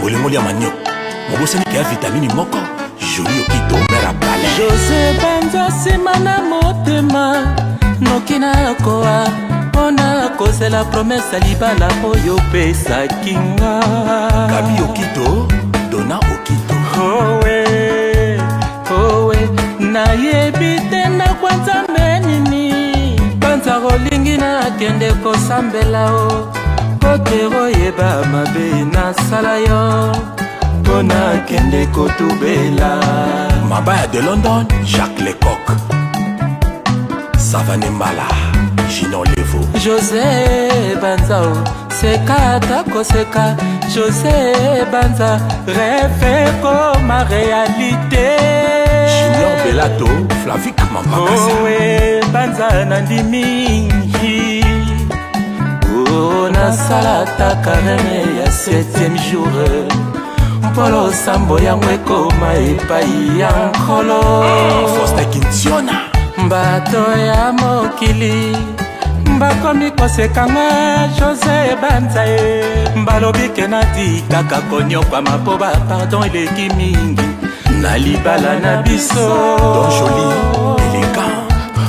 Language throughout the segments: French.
bolingo lia manio mobosani ke ya vitamine moko joli okito mera palais José Banza semana motema noki na koa mpona kozela promese libala oyo opesaki nga Gabi okito Dona okito owe nayebi te nakwanza menini banza kolingi nakende kosambela o potero yeba mabe nasala yo mpona kende kotubela Mabaya de London, Jacques Lecoq Savane Mbala, Ginon Levo José Banza seka takoseka José Banza rêve comme réalité Junior Bellato, Flavik Mamakasa Banza nandimi nasala kareme ya 7e jour mpolo sambo yango ekoma epai ya nkolo Foster Kintiona bato ya mokili bakomi kosekanga José Banza balobi ke natikaka konyokwama mpo bapardon eleki mingi na libala na biso Don Joli, élégant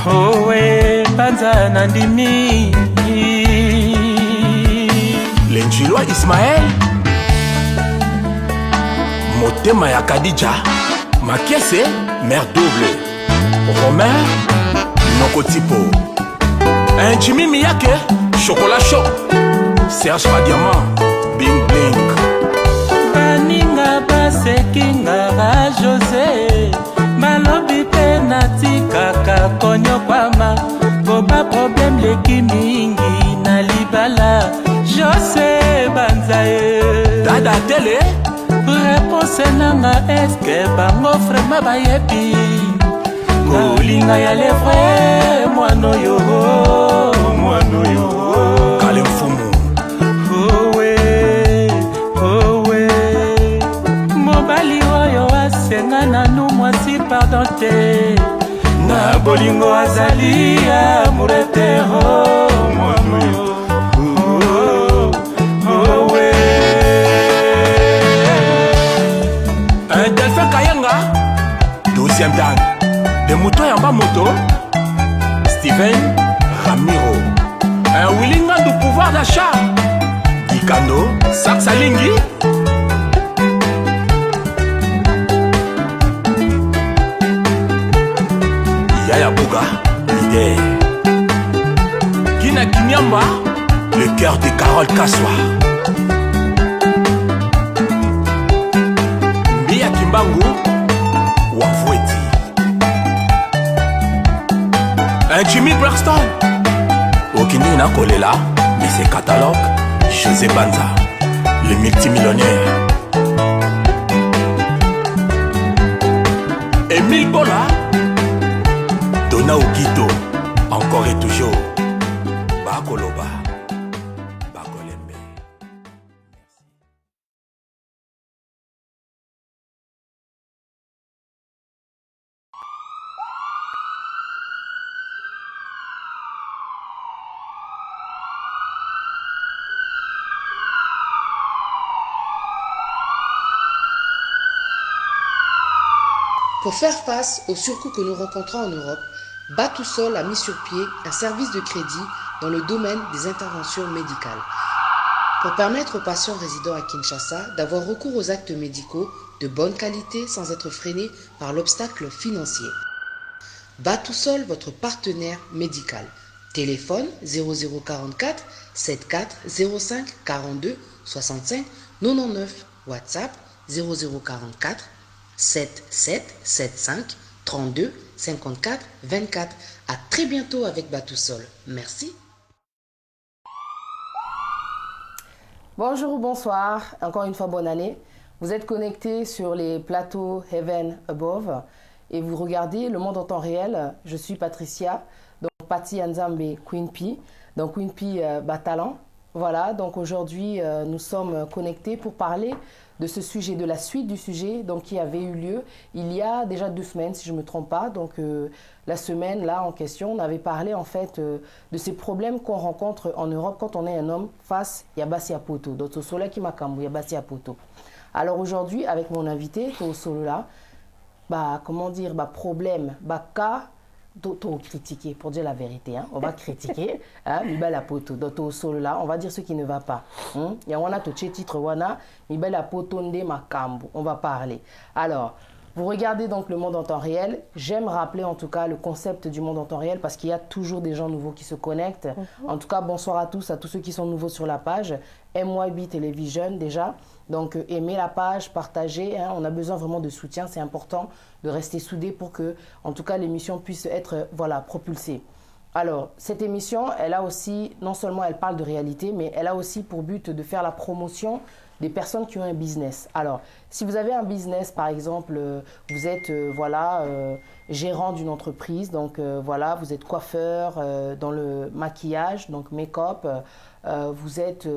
owe Banza nandimi Lenjilwa Ismaël Motema ya Kadija Makiese, mère double Romain, Nokotipo Jimmy Miyake, Chocolat Chaud Serge Fadiamant, Bing Bling baninga basekinga ba José balobi pe natikaka konyokwama po ba problème leki mingi na libala José Banza Dada Tele réponse nanga eske bango vraiment bayebi kolinga ya levre mwano yo Kale Mfumu mobali oyo asenga nanu mwasi pardon te na bolingo azali amurete mwano yo Delphin Kayanga 12e dan de moto yamba moto Steven Ramiro Willinga du pouvoir d'achat Dikando Saxalingi Yaya Boga leader Gina Kimiamba le cœur de Carole Kaswa Mbia Kimbangu Wavweti Jimmy Braxton Okini na kolela mais c'est catalogue José Banza le multimillionnaire Emile Bola Dona Okito encore et toujours Bakoloba Bakolembe. Pour faire face aux surcoûts que nous rencontrons en Europe, Batousol a mis sur pied un service de crédit dans le domaine des interventions médicales pour permettre aux patients résidant à Kinshasa d'avoir recours aux actes médicaux de bonne qualité sans être freinés par l'obstacle financier. Batousol, votre partenaire médical. Téléphone 0044 74 05 42 65 99. WhatsApp 0044 77 75 32 54 24. À très bientôt avec Batousol. Merci. Bonjour ou bonsoir, encore une fois bonne année. Vous êtes connectés sur les plateaux Heaven Above et vous regardez Le Monde en temps réel. Je suis Patricia, donc Patti Anzambe Queen P. Donc Queen P Talent, Voilà, donc aujourd'hui, nous sommes connectés pour parler de ce sujet, de la suite du sujet donc, qui avait eu lieu il y a déjà 2 semaines, si je ne me trompe pas. Donc, la semaine là en question, on avait parlé en fait de ces problèmes qu'on rencontre en Europe quand on est un homme face à Yabasi Apoto. Donc, au soleil qui m'a camou, Yabasi Apoto. Alors aujourd'hui, avec mon invité, au solo là, comment dire, problème, cas. Critiquer, pour dire la vérité, hein. On va critiquer, la poto, d'auto solo là, on va dire ce qui ne va pas. Il y a un titre wana, la poto nde makambu, on va parler. Alors, vous regardez donc le monde en temps réel. J'aime rappeler en tout cas le concept du monde en temps réel parce qu'il y a toujours des gens nouveaux qui se connectent. En tout cas, bonsoir à tous ceux qui sont nouveaux sur la page. MYB Television déjà. Donc, aimez la page, partagez. Hein. On a besoin vraiment de soutien. C'est important de rester soudés pour que, en tout cas, l'émission puisse être propulsée. Alors, cette émission, elle a aussi, non seulement elle parle de réalité, mais elle a aussi pour but de faire la promotion des personnes qui ont un business. Alors, si vous avez un business, par exemple, vous êtes gérant d'une entreprise, donc vous êtes coiffeur dans le maquillage, donc make-up, vous êtes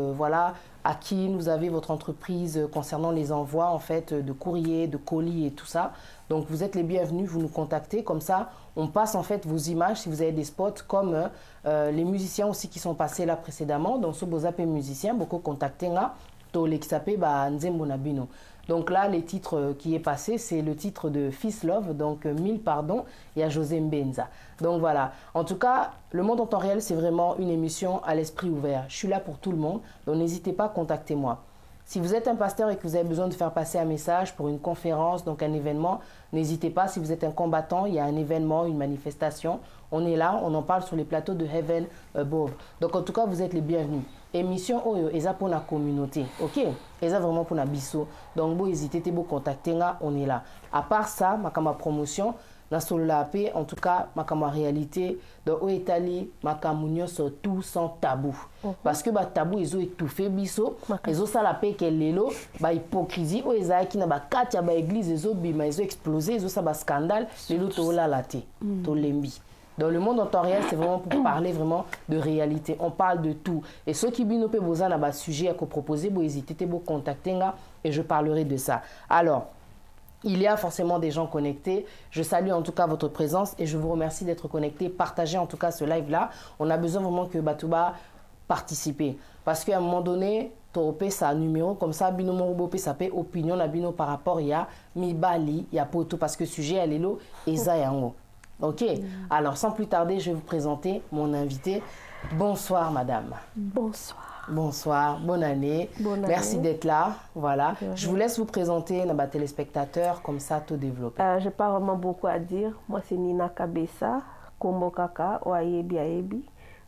à qui vous avez votre entreprise concernant les envois en fait de courrier, de colis et tout ça. Donc vous êtes les bienvenus, vous nous contactez, comme ça on passe en fait vos images si vous avez des spots comme les musiciens aussi qui sont passés là précédemment. Donc ce beau appel musicien, beaucoup contacté là. Donc là, les titres qui est passé, c'est le titre de Fils Love, donc 1000 pardons, et à José Mbenza. Donc voilà, en tout cas, le monde en temps réel, c'est vraiment une émission à l'esprit ouvert. Je suis là pour tout le monde, donc n'hésitez pas à contacter moi. Si vous êtes un pasteur et que vous avez besoin de faire passer un message pour une conférence, donc un événement, n'hésitez pas. Si vous êtes un combattant, il y a un événement, une manifestation, on est là, on en parle sur les plateaux de Heaven Above. Donc en tout cas, vous êtes les bienvenus. Émission Oyo, eza pour la communauté, ok? Eza vraiment pour la biso. Donc, vous hésitez, vous contacter, on est là. À part ça, ma promotion, dans solo la paix, en tout cas, ma réalité, dans Oetali, ma camunio tout sans tabou. Parce que tabou, ils ont étouffé biso, ils ont ça la paix qu'elle est là, hypocrisie, ils ont qui n'a pas quatre, église, ils ont bima, ils ont explosé, ils ont ça scandale, les autres là la té, to lembi. Dans le monde en temps réel, c'est vraiment pour parler vraiment de réalité. On parle de tout. Et ceux qui binopé besoin d'un sujet à proposer, vous hésitez, vous contacter et je parlerai de ça. Alors, il y a forcément des gens connectés. Je salue en tout cas votre présence et je vous remercie d'être connectés. Partagez en tout cas ce live-là. On a besoin vraiment que Batouba participe. Parce qu'à un moment donné, Toropé, ça a un numéro comme ça, Binomo Robopé, ça peut opinion, la Bino par rapport, il y a Mibali, il y a Poto, parce que le sujet, elle est là, et Zayango. Ok, alors sans plus tarder, je vais vous présenter mon invité. Bonsoir madame. Bonsoir. Bonsoir, bonne année. Merci d'être là. Voilà. Je vous laisse vous présenter nos téléspectateurs, comme ça tout développer. Je n'ai pas vraiment beaucoup à dire. Moi c'est Nina Kabessa, Kombo Kaka, Oayebi Ayebi.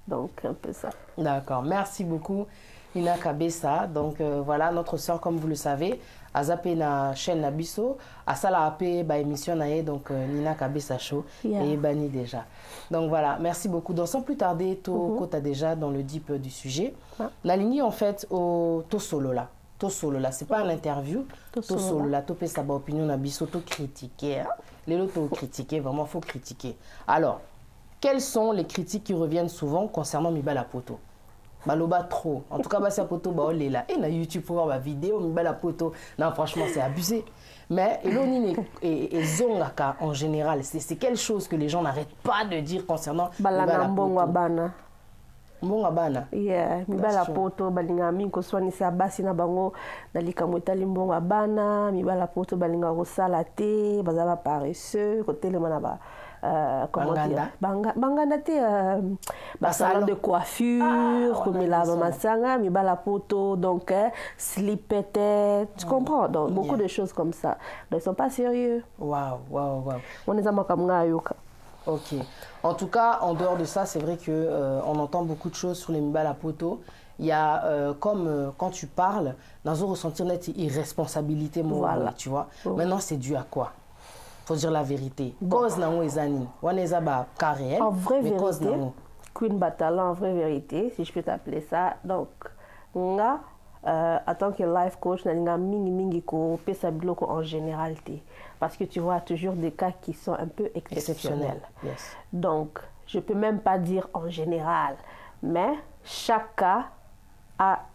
Donc un peu ça. D'accord, merci beaucoup Nina Kabessa. Donc voilà, notre soeur comme vous le savez. Azapé na chaîne Nabiso, Asala apé ba émission naé donc Nina Kabessa Show et Bani déjà. Donc voilà, merci beaucoup. Donc sans plus tarder, to kota déjà dans le deep du sujet. La ligne en fait au to solo là. To solo là, c'est pas une interview. To solo là, to pe sa ba opinion Nabiso to critiquer. Les autres critiquer, vraiment faut critiquer. Alors, quelles sont les critiques qui reviennent souvent concernant Mibala Poto? Baloba trop. En tout cas, c'est poto on est là. Et na YouTube pour voir ma vidéo, Mibala Poto. Non, franchement, c'est abusé. Mais Elonine et Zongaka en général, c'est quelque chose que les gens n'arrêtent pas de dire concernant Mibala Poto. Mbonga bana. Yeah, Mibala Poto balinga minko swani sa basi na bango na likamota limbonga bana, Mibala Poto balinga rosala te, bazaba paresseux, côté le manaba. Comment dire banganda te salon de coiffure comme la masanga Mibala Poto donc slipette tu comprends donc beaucoup de choses comme ça donc ils sont pas sérieux. Waouh. On est à makamga yoka. Ok. En tout cas, en dehors de ça, c'est vrai que on entend beaucoup de choses sur les Mibala Poto. Il y a comme quand tu parles, dans un ressentir net irresponsabilité morale, tu vois. Maintenant, c'est dû à quoi? Faut dire la vérité. Cause na ezani. Waneza ba carré. En vraie vérité, Queen Batala en vraie vérité, si je peux t'appeler ça. Donc, nga en tant que life coach, na mingi ko pesa biloko en généralité parce que tu vois toujours des cas qui sont un peu exceptionnels.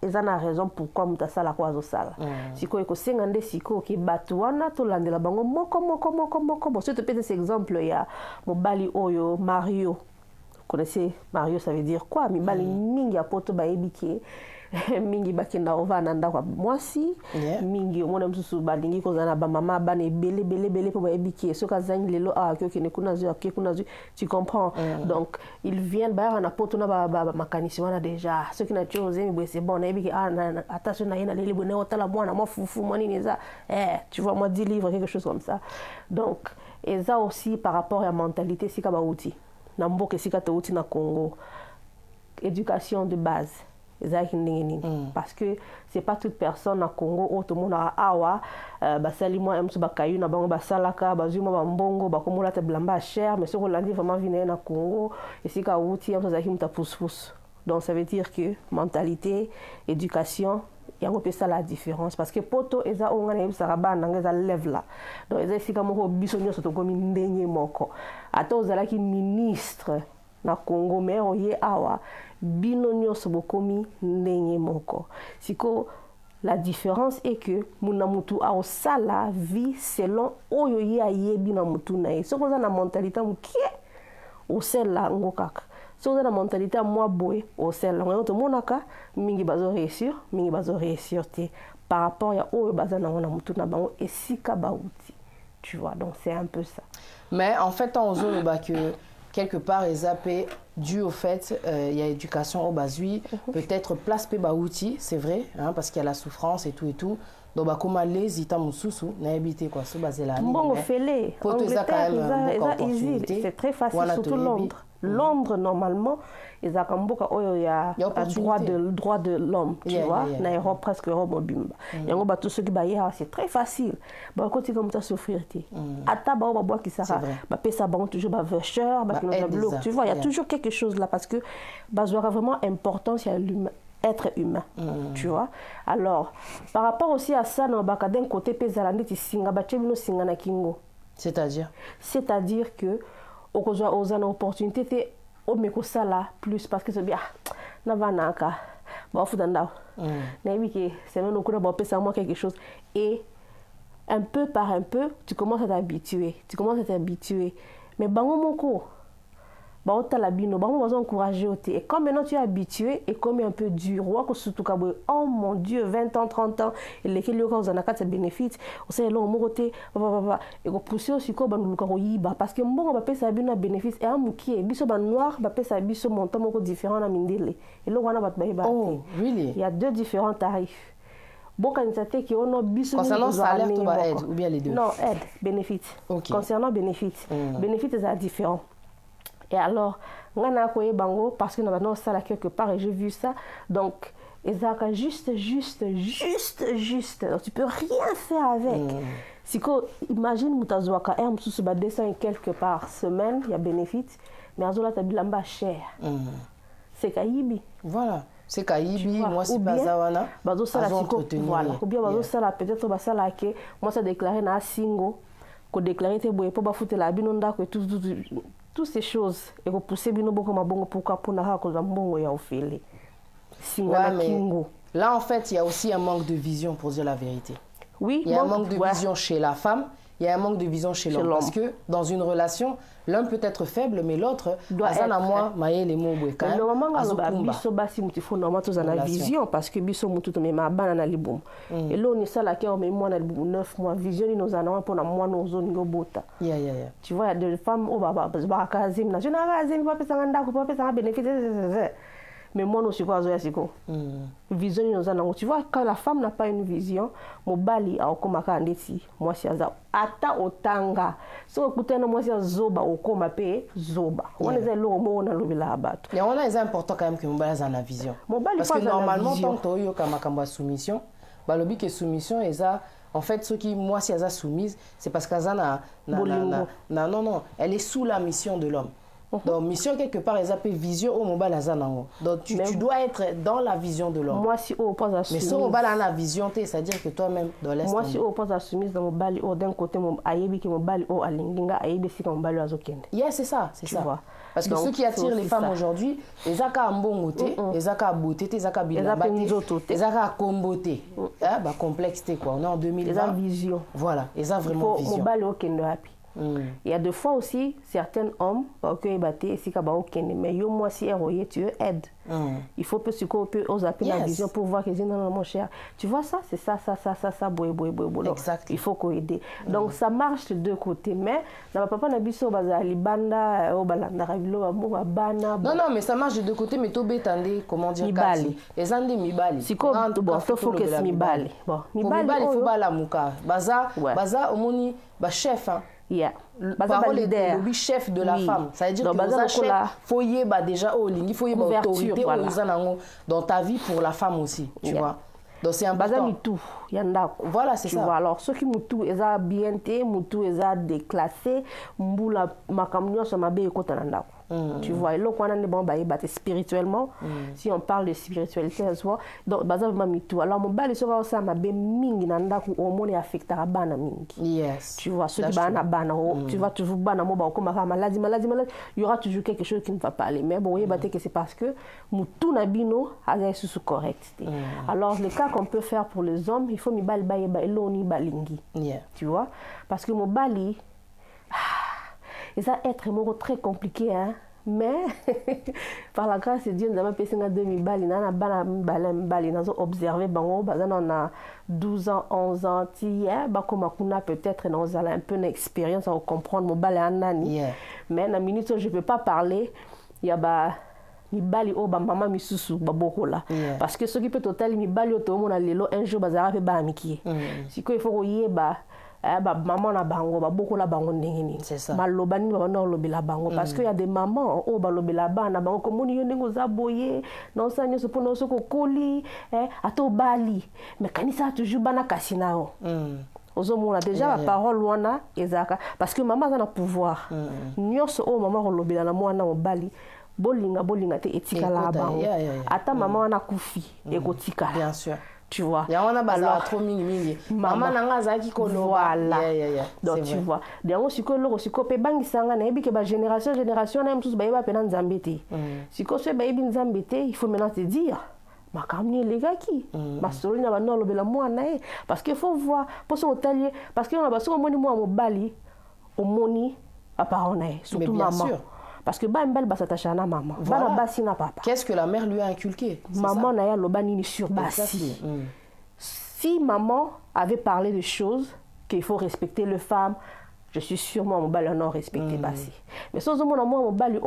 eza na raison pourquoi mutu asala ko azosala sikoyo ekosenga nde sikoyo ke bato wana tolandela bango moko bon surtout peut-être exemple ya mobali oyo Mario. Vous connaissez Mario, ça veut dire quoi? Mibali mingi ya poto bayebi ke mingi bakenda ovana ndako mwasi mingi omona msusu balingi kozana ba mama bana ebele po bayebi ke soka zangi lelo akokene kuna zo akekuna zo, tu comprends? Donc ils viennent ba na poto na ba makanisi wana déjà ceux qui na chose mais c'est bon nayebi ke attention na yena lele bone otala mwana mo fufu moni neza tu vois moi 10 livres quelque chose comme ça. Donc et ça aussi par rapport à la mentalité sika ba outil na mboka sika to outil na Congo, éducation de base. Parce que c'est pas toute personne à Congo où tout le monde a awa basali moi emsu bakayu na bango basalaka bazuma bambongo bakomola te blamba cher mais ce qu'on l'a dit vraiment vient na Congo et c'est ka outil emsu zaki muta pousse. Donc ça veut dire que mentalité, éducation yango pesa la différence parce que poto eza ongana yebisaka bana ngeza lève là. Donc eza sika moko biso nyoso to komi ndenye moko ata ozalaki ministre na Congo mais oye awa bino nyonso bokomi ndenge moko siko la différence est que muna mutu aosala vie selon oyo ye ayebi na mutu na ye soko za na mentalité mukie osela ngo kaka soko za na mentalité moi boy osela ngo to monaka mingi bazo réussir te par rapport ya oyo bazana na mutu na bango esika bauti, tu vois. Donc c'est un peu ça. Mais en fait en zone que quelque part les AP dû au fait il y a éducation au basui peut-être place pe baouti c'est vrai hein, parce qu'il y a la souffrance et tout donc bah comment les ita mususu na habité quoi so basela bon fele c'est très facile surtout Londres normalement ils ont kamboka oyo ya droit de l'homme tu vois na Europe presque Europe mobimba yango ba tous ceux qui baïa c'est très facile ba côté comme ça souffrir ti ata ba ba bois qui sera ba pesa ba toujours ba vecheur ba tu vois il y a toujours quelque chose là parce que ba zora vraiment importance il y a l'humain être humain tu vois. Alors par rapport aussi à ça non ba d'un côté pesa ndeti singa ba chebino singa na kingo c'est-à-dire que okozwa ozana opportunité te omeko sala plus parce que c'est bien na vanaka ba futa ndao na yibike c'est même okuna ba pesa moi quelque chose et un peu par un peu tu commences à t'habituer mais bango moko ba otala bino bango bazo encourager oté et comme maintenant tu es habitué et comme un peu dur wako surtout kabwe oh mon dieu 20 ans 30 ans et lesquels ont za nakata bénéfice o sait lo mokoté papa et ko pousser aussi ko banduluka ko yiba parce que mbongo ba pesa bino bénéfice et amukie biso ba noir ba pesa biso montant moko différent na mindele et lo wana ba ba oh really il y a deux différents tarifs. Bon, quand qui on biso concernant salaire to ba aide ou bien les deux? Non, aide, bénéfice. Okay. Concernant bénéfice, bénéfice c'est différent. Et alors, ngana koye bango parce que nous ça là quelque part et j'ai vu ça. Donc, ezaka juste. Donc, tu peux rien faire avec. Si ko imagine mutazwaka msusu ba 200 et quelque part semaine, il y a bénéfice, mais azola ta bilamba cher. C'est kaibi. Voilà. C'est kaibi, moi c'est bazawana. Bazo sala siko voilà. Ou bien bazo sala peut-être basala ke moi ça déclarer na singo, ko déclarer te boye po ba futela bino ndako et toutes ces choses et ko pousser bino boko mabongo pourquoi pour na ko za mbongo ya ofele. Singa na kingo. Là en fait, il y a aussi un manque de vision pour dire la vérité. Oui, il y a un manque de vision chez la femme. Il y a un manque de vision chez l'homme parce que dans une relation, l'un peut être faible mais l'autre doit être moi maye les mots quand même. Normalement biso basi mutifo normalement tous en vision parce que biso mutu to mema bana na libum. Et là on est ça là qui on met moi na libum 9 mois vision nous en pour na moi nos zone ngobota. Tu vois il y a des femmes au baba ba kazim na je na kazim pas pesa nganda ko pas pesa bénéfice. Mais moi aussi quoi siko vision nous en tu vois quand la femme n'a pas une vision mobali aokomaka ndeti moi si aza ata otanga so kutana moi si zoba okoma pe zoba on est lo mo na lobila bato et on a important quand même que mobali a la vision parce que normalement tant que yo kama kamba soumission balobi que soumission eza en fait ceux qui moi si aza soumise c'est parce qu'aza non elle est sous la mission de l'homme. Donc, mission quelque part, ils appellent vision au mobile azanango. Donc, tu dois être dans la vision de l'homme. Moi, si on pense à mais si on mobile a la vision, c'est-à-dire que toi-même, dans l'est. Moi, si on pense à soumise dans mobile, d'un côté, ayebi qui mobile au alinginga, ayebi si mobile azokende. Yeah, c'est ça, c'est ça. Vois. Parce que donc, ceux qui attirent les femmes aujourd'hui, les aka mbongoté, les aka beauté, les aka bilambate, les aka komboté. Bah complexité quoi. On est en 2020. Les a vision. Voilà, les a vraiment vision. Mobile okende happy. Il y a des fois aussi certains hommes mais yo moi si tu aides. Il faut que tu peux oser la vision pour voir que non mon cher. Tu vois ça, c'est ça boy. Il faut qu'on aide. Donc ça marche de deux côtés mais na papa na biso bazali banda o balanda rabilo ba bana. Non mais ça marche de deux côtés mais to betande comment dire mibali. Les ande mibali. Si ko bon to faut que c'est mibali. Bon mibali faut bala muka. Baza omoni ba chef hein. Yeah. Parole est le chef de la femme. Ça veut dire que le chef, faut y avoir déjà il faut y avoir autorité dans ta vie pour la femme aussi, tu vois. Donc c'est important. Voilà, c'est ça. Alors ceux qui mutu eza bien té, mutu eza déclassé, mbula makamnyo ça m'a bien kota nandako. Tu vois, et là quand on est bon spirituellement, si on parle de spiritualité, donc baza mamitu. Alors mon bali sera ça m'a bien mingi nandako au monde affectera bana mingi. Yes. Tu vois, ceux qui bana tu vois toujours bana mo ba ko maladie, il y aura toujours quelque chose qui ne va pas aller. Mais bon, que c'est parce que mutu na bino a sous correct. Alors le cas qu'on peut faire pour les hommes, il faut mi bali ba eloni balingi. Tu vois, parce que mon bali et ça être très compliqué hein. Mais par la grâce de Dieu nous avons passé 2000 balles nana bali nous avons observé bango bazana on a 12 ans 11 ans tiers ba comme kuna peut-être nous allons un peu d'expérience à comprendre mon bali anani mais na minute je peux pas parler il y a ba mibali o ba mama misusu ba bokola parce que ce qui peut total mibali o to mona lelo un jour bazara pe ba miki siko il faut yeba ba maman na bango ba bokola bango ndenge ni maloba ni ba na lobela bango parce que il y a des mamans o ba lobela bana bango comme ni yondengo za boye na sa nyoso po na so ko koli ato bali mais kanisa toujours bana kasinao ozomona déjà la parole wana ezaka parce que maman a na pouvoir nyoso o maman ko lobela na mwana mobali bolinga te etika la bango ata maman wana kufi ekotika bien sûr. Tu vois. Il y a on a bazar trop mini. Maman nanga zaki ko voilà. Donc tu vois. Derrière siko pe bangi sanga na ebi ke ba génération na mtous ba yeba pena nzambete. Siko se ba yebi nzambete, il faut maintenant te dire makamni les gars qui masolo na ba no lobela mwana parce que faut voir pour son hôtelier parce que on a baso moni mo mobali omoni papa on surtout maman. Sûr. Parce que Bambel s'attache à la maman. Voilà. Papa. Qu'est-ce que la mère lui a inculqué? Maman n'a pas ni sur Bassi. Si maman avait parlé de choses qu'il faut respecter les femmes, je suis sûrement mon bal non respecté Bassi. Mais sans mon amour mon bal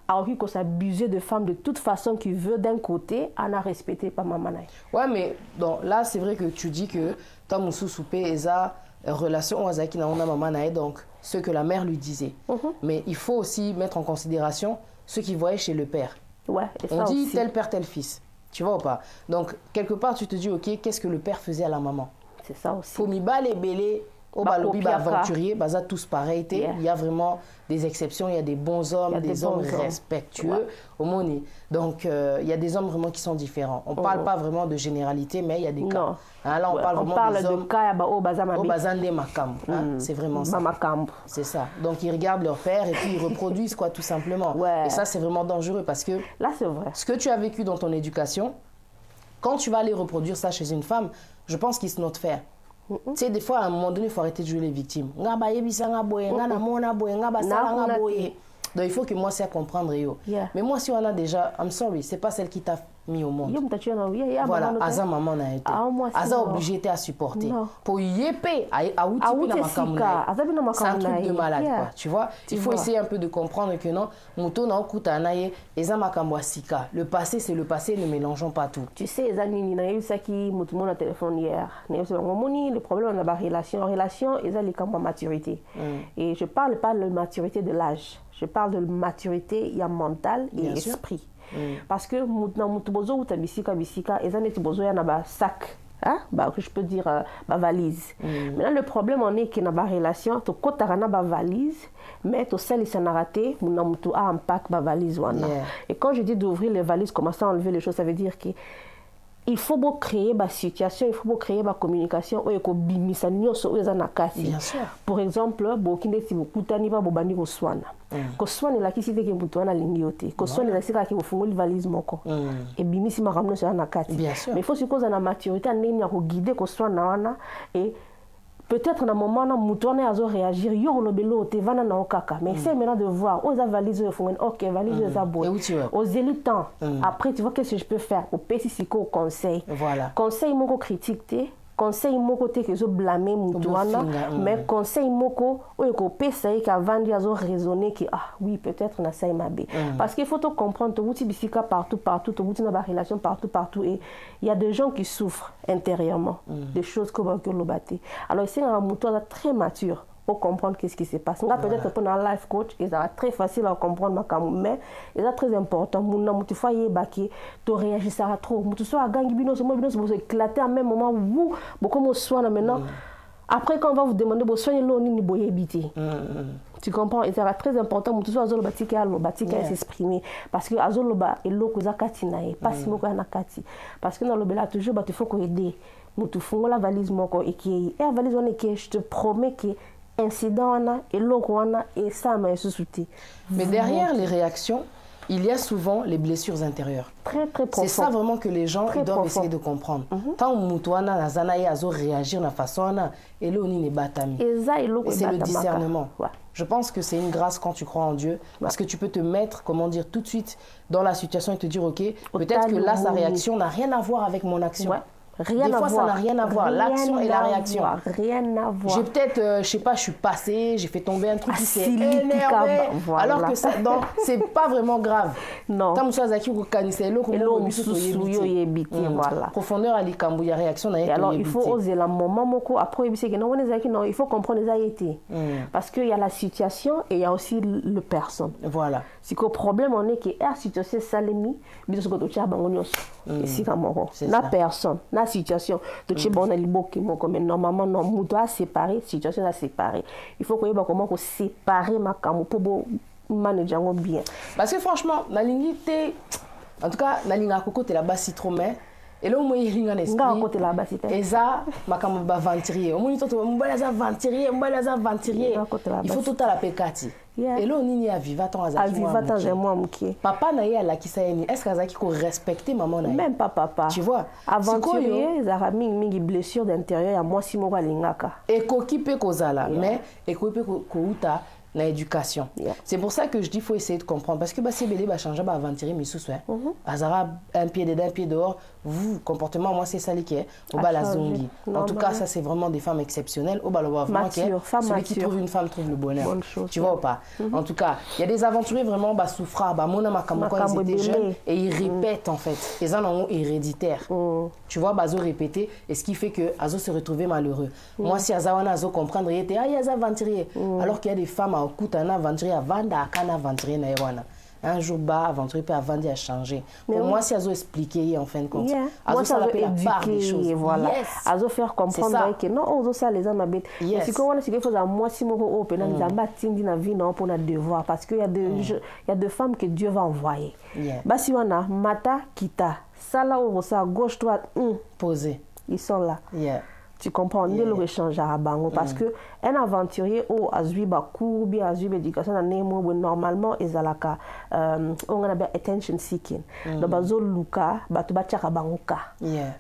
a envie qu'on s'abuse de femmes de toute façon qui veut d'un côté, on a respecté pas maman. Ouais mais donc là c'est vrai que tu dis que toi mon sous-soupé eza relation avec na maman nae donc ce que la mère lui disait. Mais il faut aussi mettre en considération ce qu'il voyait chez le père. Ouais, on dit aussi. Tel père tel fils. Tu vois ou pas? Donc quelque part tu te dis OK, qu'est-ce que le père faisait à la maman? C'est ça aussi. Faut mi balé belé au balobi aventurier, baza tous pareil, il y a vraiment des exceptions, il y a des bons hommes, des hommes respectueux au monde. Donc il y a des hommes vraiment qui sont différents. On parle pas vraiment de généralité mais il y a des cas. Hein, là on parle vraiment des hommes au bazande makam. C'est vraiment ça. C'est ça. Donc ils regardent leur père et puis ils reproduisent quoi tout simplement. Et ça c'est vraiment dangereux parce que là c'est vrai. Ce que tu as vécu dans ton éducation, quand tu vas aller reproduire ça chez une femme, je pense qu'ils se notent faire. Tu sais, des fois, à un moment donné, il faut arrêter de jouer les victimes. Donc, il faut que moi, c'est à comprendre. Mais moi, si on a déjà, I'm sorry, c'est pas celle qui t'a mis au monde. Voilà, Aza maman n'a été. Aza obligé était à supporter. Pour yéper, c'est un truc de malade, quoi. Tu vois, il faut essayer un peu de comprendre que non, Mouto n'a pas Eza Makambwasika. Le passé, c'est le passé, ne mélangeons pas tout. Tu sais, Zanini, n'a eu ça qui m'a mon téléphone hier. Le problème, on a relation, Eza les camps maturité. Et je parle pas de maturité de l'âge. Je parle de maturité, il y a mental et esprit. Parce que mutubozo utabisika bisika ezane tibozo ya na ba sac hein, bah, que je peux dire ma valise. Maintenant, le problème, on est que dans ma relation, tu as ma valise, mais tu sais, ça n'a raté, mon amour a un pack ma valise. Et quand je dis d'ouvrir les valises, commencer à enlever les choses, ça veut dire que il faut créer une situation, il faut créer une communication où il y a bien sûr. Par exemple, si vous écoutez, vous bandi ko swana. Ko swana la kisi teke mutu wana lingiote. Ko swana la sika ki fungoli valise moko. Et bimisi makamno sur na kati. Bien sûr. Mais il faut supposer na maturité nini ya ko guider ko swana wana et peut-être dans un moment où mutu wana azo réagir yo lo belo te vana na okaka. Mais c'est maintenant de voir aux valise yo fungoli OK valise yo za boy. Aux élites après tu vois qu'est-ce que je peux faire au petit siko conseil. Voilà. Conseil moko critique te conseil moko te que zo blâmer mutu wana mais conseil moko oyo ko pesa e ka vandi azo raisonner que ah oui peut-être na ça mabe parce qu'il faut te comprendre to wuti bisika partout to wuti na ba relation partout et il y a des gens qui souffrent intérieurement des choses comme que l'obate alors c'est un mutu très mature pour comprendre qu'est-ce qui se passe. Peut-être pour un life coach, c'est très facile à comprendre, mais c'est très important. Tu réagis trop. Tu sois tu éclater à même moment où beaucoup soin maintenant. Après, quand on va vous demander de soigner l'eau, ni boyer habiter. Tu comprends? Et c'est très important. Tu sois azolo batika s'exprimer parce que azolo ba et l'eau que katinae pas si moko na kati parce que dans le bela toujours il faut qu'on aide. Nous te faisons la valise moko et qui est la valise on est qui je te promets que incident et l'orwana et ça m'a souci. Mais derrière les réactions, il y a souvent les blessures intérieures. Très profond. C'est ça vraiment que les gens doivent essayer de comprendre. Tant mutuana na zanaye azo réagir na façon na et le oni ne batami. Et c'est le discernement. Je pense que c'est une grâce quand tu crois en Dieu parce que tu peux te mettre comment dire tout de suite dans la situation et te dire OK, peut-être que là sa réaction n'a rien à voir avec mon action. Rien des fois, ça n'a rien à voir. L'action et la réaction. Rien à voir. J'ai peut-être, je sais pas, je suis passée, j'ai fait tomber un truc qui s'est énervé. Voilà. Alors que ça, c'est pas vraiment grave. Non. Tant que ça, Zaki, vous connaissez l'eau, voilà. Profondeur à l'icambou, il y a réaction. Et alors, il faut oser la moment, après, il faut comprendre les aïtés. Parce qu'il y a la situation et il y a aussi le personne. Voilà. Si le problème, on est que la situation, ça l'est mis, mais ce que tu as, la personne, la situation, mais normalement, non, on doit séparer, situation à séparer. Il faut qu'on ait comment séparer ma camu pour manager bien. Parce que franchement, la ligne, en tout cas, la ligne à coco, tu es là-bas, si trop, mais. Et là, on m'a dit en esprit. Et ça, ma camu va venturier. On m'a dit, on va venturier. Il faut tout à la pécati. Et là, on y a vivant à Zaki. Papa n'a pas la kisaini. Est-ce que Zaki peut respecter maman? Même pas papa. Tu vois? Aventurier, ils ont mis blessures d'intérieur. Il y a moi si moi lingaka. Et qui peut causer mais et qui peut causer l'éducation. C'est pour ça que je dis qu'il faut essayer de comprendre. Parce que si bébé va changer, va aventurer, mais sous soin. Azara, un pied dedans, un pied dehors. Vous, comportement, moi, c'est ça qui est. Au bas la zongi. En tout cas, ça, c'est vraiment des femmes exceptionnelles. Au bas le vraiment celui qui trouve une femme trouve le bonheur. Tu vois ou pas? En tout cas, il y a des aventuriers vraiment souffrants. Mon ama quand ils étaient jeunes et ils répètent en fait. Ils en ont héréditaire. Tu vois, Azo répéter et ce qui fait que Azo se retrouvait malheureux. Moi, si Azawana Azo comprendre, il était il y a aventuriers. Alors qu'il y a des femmes à écouter un aventurier à vendre à un aventurier naïwana. Un jour bas, aventurier peut avant à changer. Pour moi, si Azo expliquer en fin de compte, Azo ça l'appelle la part des choses. Voilà. Azo faire comprendre que non, Azo ça les hommes habitent. Si qu'on a quelque chose à moi si mon open, nous avons tindi na vie non pour notre devoir parce qu'il y a des femmes que Dieu va envoyer. Bah si on a mata kita, ça là où ça gauche droite, poser. Ils sont là. Tu comprends, on est le échange à Bango parce que un aventurier ou azui bakou bien azui éducation na nemo normalement ezalaka on a bien attention seeking donc bazo luka batu bachaka bangoka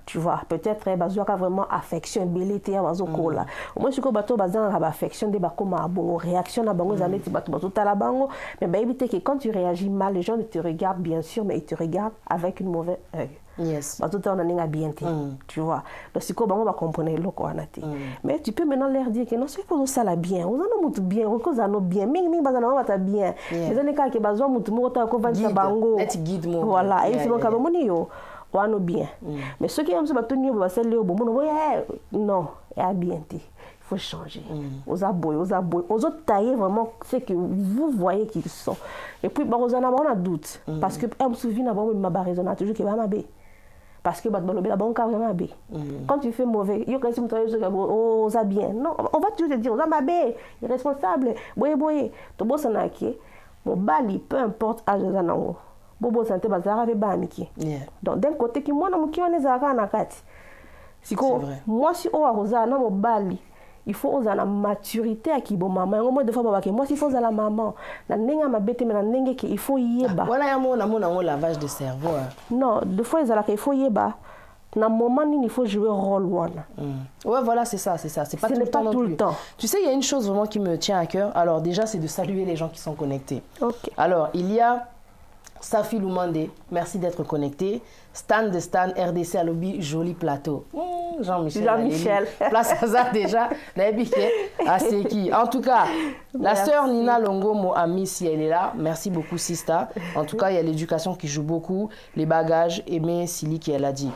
tu vois peut-être bazo ka vraiment affection belité ya bazo kola moi siko bato bazanga ba affection de bakoma bon réaction na bango zaneti bato bazo tala bango mais ba éviter que quand tu réagis mal les gens te regardent bien sûr mais ils te regardent avec une mauvaise œil. Tout on a bien tu vois donc si comment on va comprendre le quoi mais tu peux maintenant leur dire que non c'est pour ça la bien on a mutu bien on cause no bien mingi bazana on va bien mais on est quand que bazwa mutu mo ta ko vanja bango voilà et c'est bon comme moni yo on a bien mais ceux qui aiment ça batonio ba sel yo bon non et bien il faut changer aux aboy aux autres tailler vraiment c'est que vous voyez qu'ils sont et puis on a doute parce que me souvient avant ma raison toujours que va ma bé parce que quand tu fais mauvais, on va bien. Non, on va toujours te dire, on va bien, irresponsable, boye. Mon bali, peu importe âge de l'anneau. Bobo santé bazara ve bamiki. Donc d'un côté qui moi on est zara na kati. Moi si on a rosa na mo bali, il faut oser la maturité à qui bon maman. Au moins de fois moi si faut la maman, na nenga mabete mais na nenge ki il faut yeba. Voilà ya mo na lavage de cerveau. Non, de fois il faut yeba. Na moment il faut jouer rôle one. Ouais voilà c'est ça. C'est pas tout le temps. Tu sais il y a une chose vraiment qui me tient à cœur. Alors déjà c'est de saluer les gens qui sont connectés. OK. Alors il y a Safi Lumande, merci d'être connecté. Stan de Stan, RDC à lobby, joli plateau. Jean-Michel. Place à ça déjà. En tout cas, la sœur Nina Longo, mon amie, si elle est là, merci beaucoup Sista. En tout cas, il y a l'éducation qui joue beaucoup, les bagages, Aimé, Sili qui elle a dit.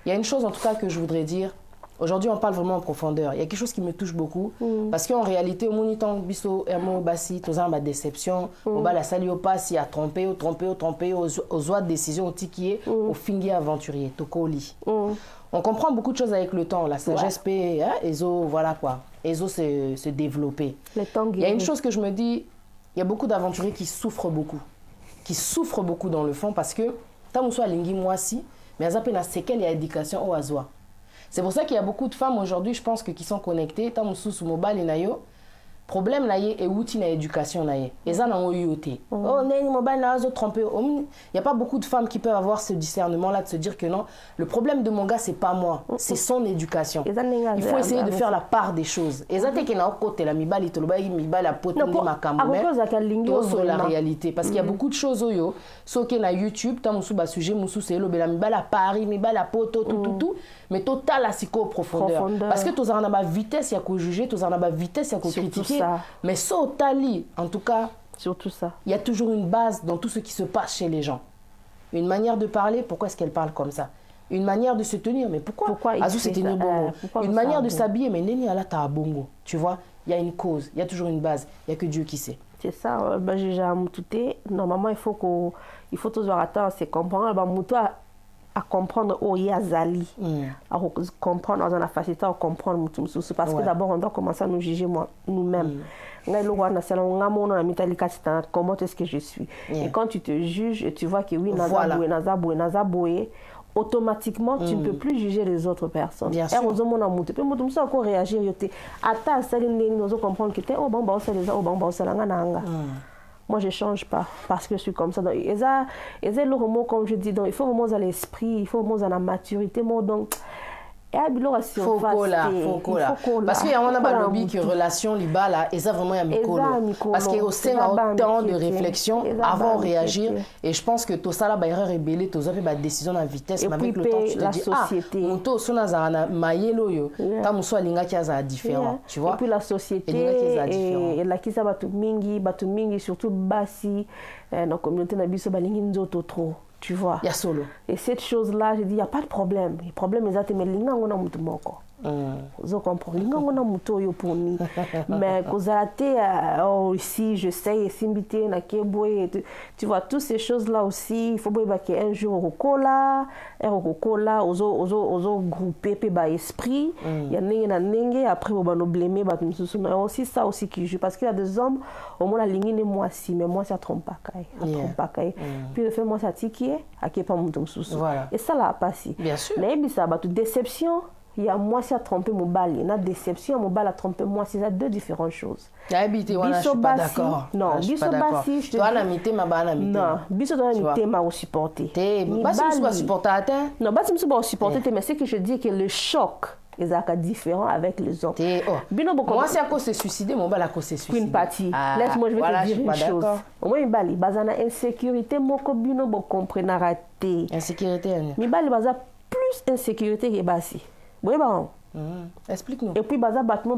Il y a une chose en tout cas que je voudrais dire. Aujourd'hui, on parle vraiment en profondeur. Il y a quelque chose qui me touche beaucoup. Parce qu'en réalité, au monitant, biso, ermo, bassi, tous ma déception, on va la saluer au pas, si a trompé, aux oies de décision, au tiquier, au fingier aventurier, tokoli. On comprend beaucoup de choses avec le temps. La sagesse, ESO, voilà quoi. ESO se développer. Il y a une chose que je me dis, il y a beaucoup d'aventuriers qui souffrent beaucoup. Qui souffrent beaucoup dans le fond parce que, tant que soit lingi moi si, mais à zappé na séquelle il y a éducation au azoa. C'est pour ça qu'il y a beaucoup de femmes aujourd'hui, je pense, qui sont connectées. Tant que sous mobile et nayo, problème là et outil na éducation là et ça n'en yoté. Oh n'est mobile na zo trompé. Il y a pas beaucoup de femmes qui peuvent avoir ce discernement là de se dire que non, le problème de mon gars c'est pas moi, c'est son éducation. Il faut essayer de faire la part des choses. Et ça qui na côté la mibali to loba mibali la pote ni makambo mais sur la réalité parce qu'il y a beaucoup de choses yo so que na YouTube tant musu ba sujet musu c'est lobela mibali à Paris mibali à poto tout mais total à psycho profondeur parce que tous en a ba vitesse ya ko juger, tous en a ba vitesse ya ko critiquer. Mais Tali, en tout cas, surtout ça. Il y a toujours une base dans tout ce qui se passe chez les gens. Une manière de parler, pourquoi est-ce qu'elle parle comme ça? Une manière de se tenir, mais pourquoi Azou s'est tenu bongo. Une manière de s'habiller, mais Neni ala ta bongo. Tu vois, il y a une cause, il y a toujours une base, il n'y a que Dieu qui sait. C'est ça, j'ai déjà mouté. Normalement, il faut toujours attendre, c'est comprendre. À comprendre au Yazali, à comprendre dans la facilité à comprendre parce que d'abord on doit commencer à nous juger nous-mêmes. Comment est-ce que je suis? Et quand tu te juges et tu vois que oui, automatiquement tu ne peux plus juger les autres personnes. Bien sûr. Réagir, moi, je ne change pas parce que je suis comme ça. Donc, et ça, le mot, comme je dis, donc, il faut vraiment à l'esprit, il faut vraiment à la maturité. Donc, faut parce qu'il y a un lobby qui relation liba là et ça vraiment il y a micolo parce qu'il y a aussi autant de réflexion avant de réagir et je pense que tout ça là va révéler tout ça fait la décision en vitesse mais avec le temps tu te dis mon taux sur na mayelo yo ta muso alinga qui a différent tu vois et puis la société et la qui ça batu mingi surtout basi dans communauté na biso balingi nzoto trop. Tu vois. Il y a solo. Et cette chose-là, je dis, il n'y a pas de problème. Le problème est que linga ngona mutu moko. Je comprends. Linga ngona mutu yo pour ni. Mais kozate ici, je sais, simbité na keboy. Tu vois, toutes ces choses-là aussi, il faut boire un jour au cola, ozo grouper pe ba esprit. Il y a nenge après on va nous blâmer ba tout mais aussi ça aussi qui joue parce qu'il y a des hommes au moins la ligne ne moi si mais moi ça trompe pas kai. Puis le fait moi ça tiki à qui pas mon sous. Et ça là pas si. Bien sûr. Mais ça ba toute déception. Il y a moi qui a trompé mon bal, il y a déception, mon bal a trompé moi, c'est deux différentes choses. Habité, voilà, je suis pas d'accord. Non, biso basi, je te dis. Toi la mité ma bana mité. Non, biso toi la mité m'a supporté. Basi me pas supporté atteint. Non, basi me pas supporté, mais c'est que je dis que le choc est différent avec les autres. Moi c'est à cause de se suicider, mon bal à cause de se suicider. Une partie. Laisse-moi je vais te dire une chose. Au moins bali, bazana insécurité moko bino bo comprendre raté. Insécurité. Mi bali baza plus insécurité que basi. Oui, bon. Explique-nous. Et puis, baza batu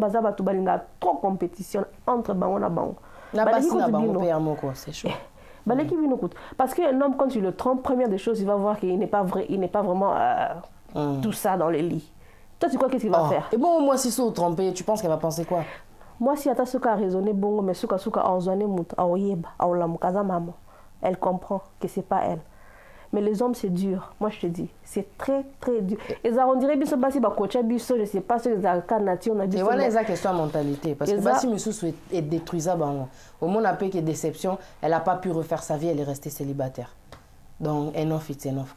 balinga trop compétition entre bango na bango. La basi na bango c'est chaud. Parce qu'un homme, quand tu le trompes, première des choses, il va voir qu'il n'est pas vrai, il n'est pas vraiment tout ça dans les lits. Toi, tu crois qu'est-ce qu'il va faire? Et bon, moi, si c'est trompé, tu penses qu'elle va penser quoi? Moi, si Ata Souka a raisonné bongo, mais Souka a ozone mout, a oyeba, a olamukaza maman, elle comprend que c'est pas elle. Mais les hommes, c'est dur. Moi, je te dis, c'est très, très dur. Et ça, on dirait, biso basi, ba coach, biso, je sais pas, c'est les nature, on a dit. Et voilà, c'est la question de mentalité. Parce que basi, Moussous est détruisable. Au moment où il y a déception, elle n'a pas pu refaire sa vie, elle est restée célibataire. Donc, enough, it's enough.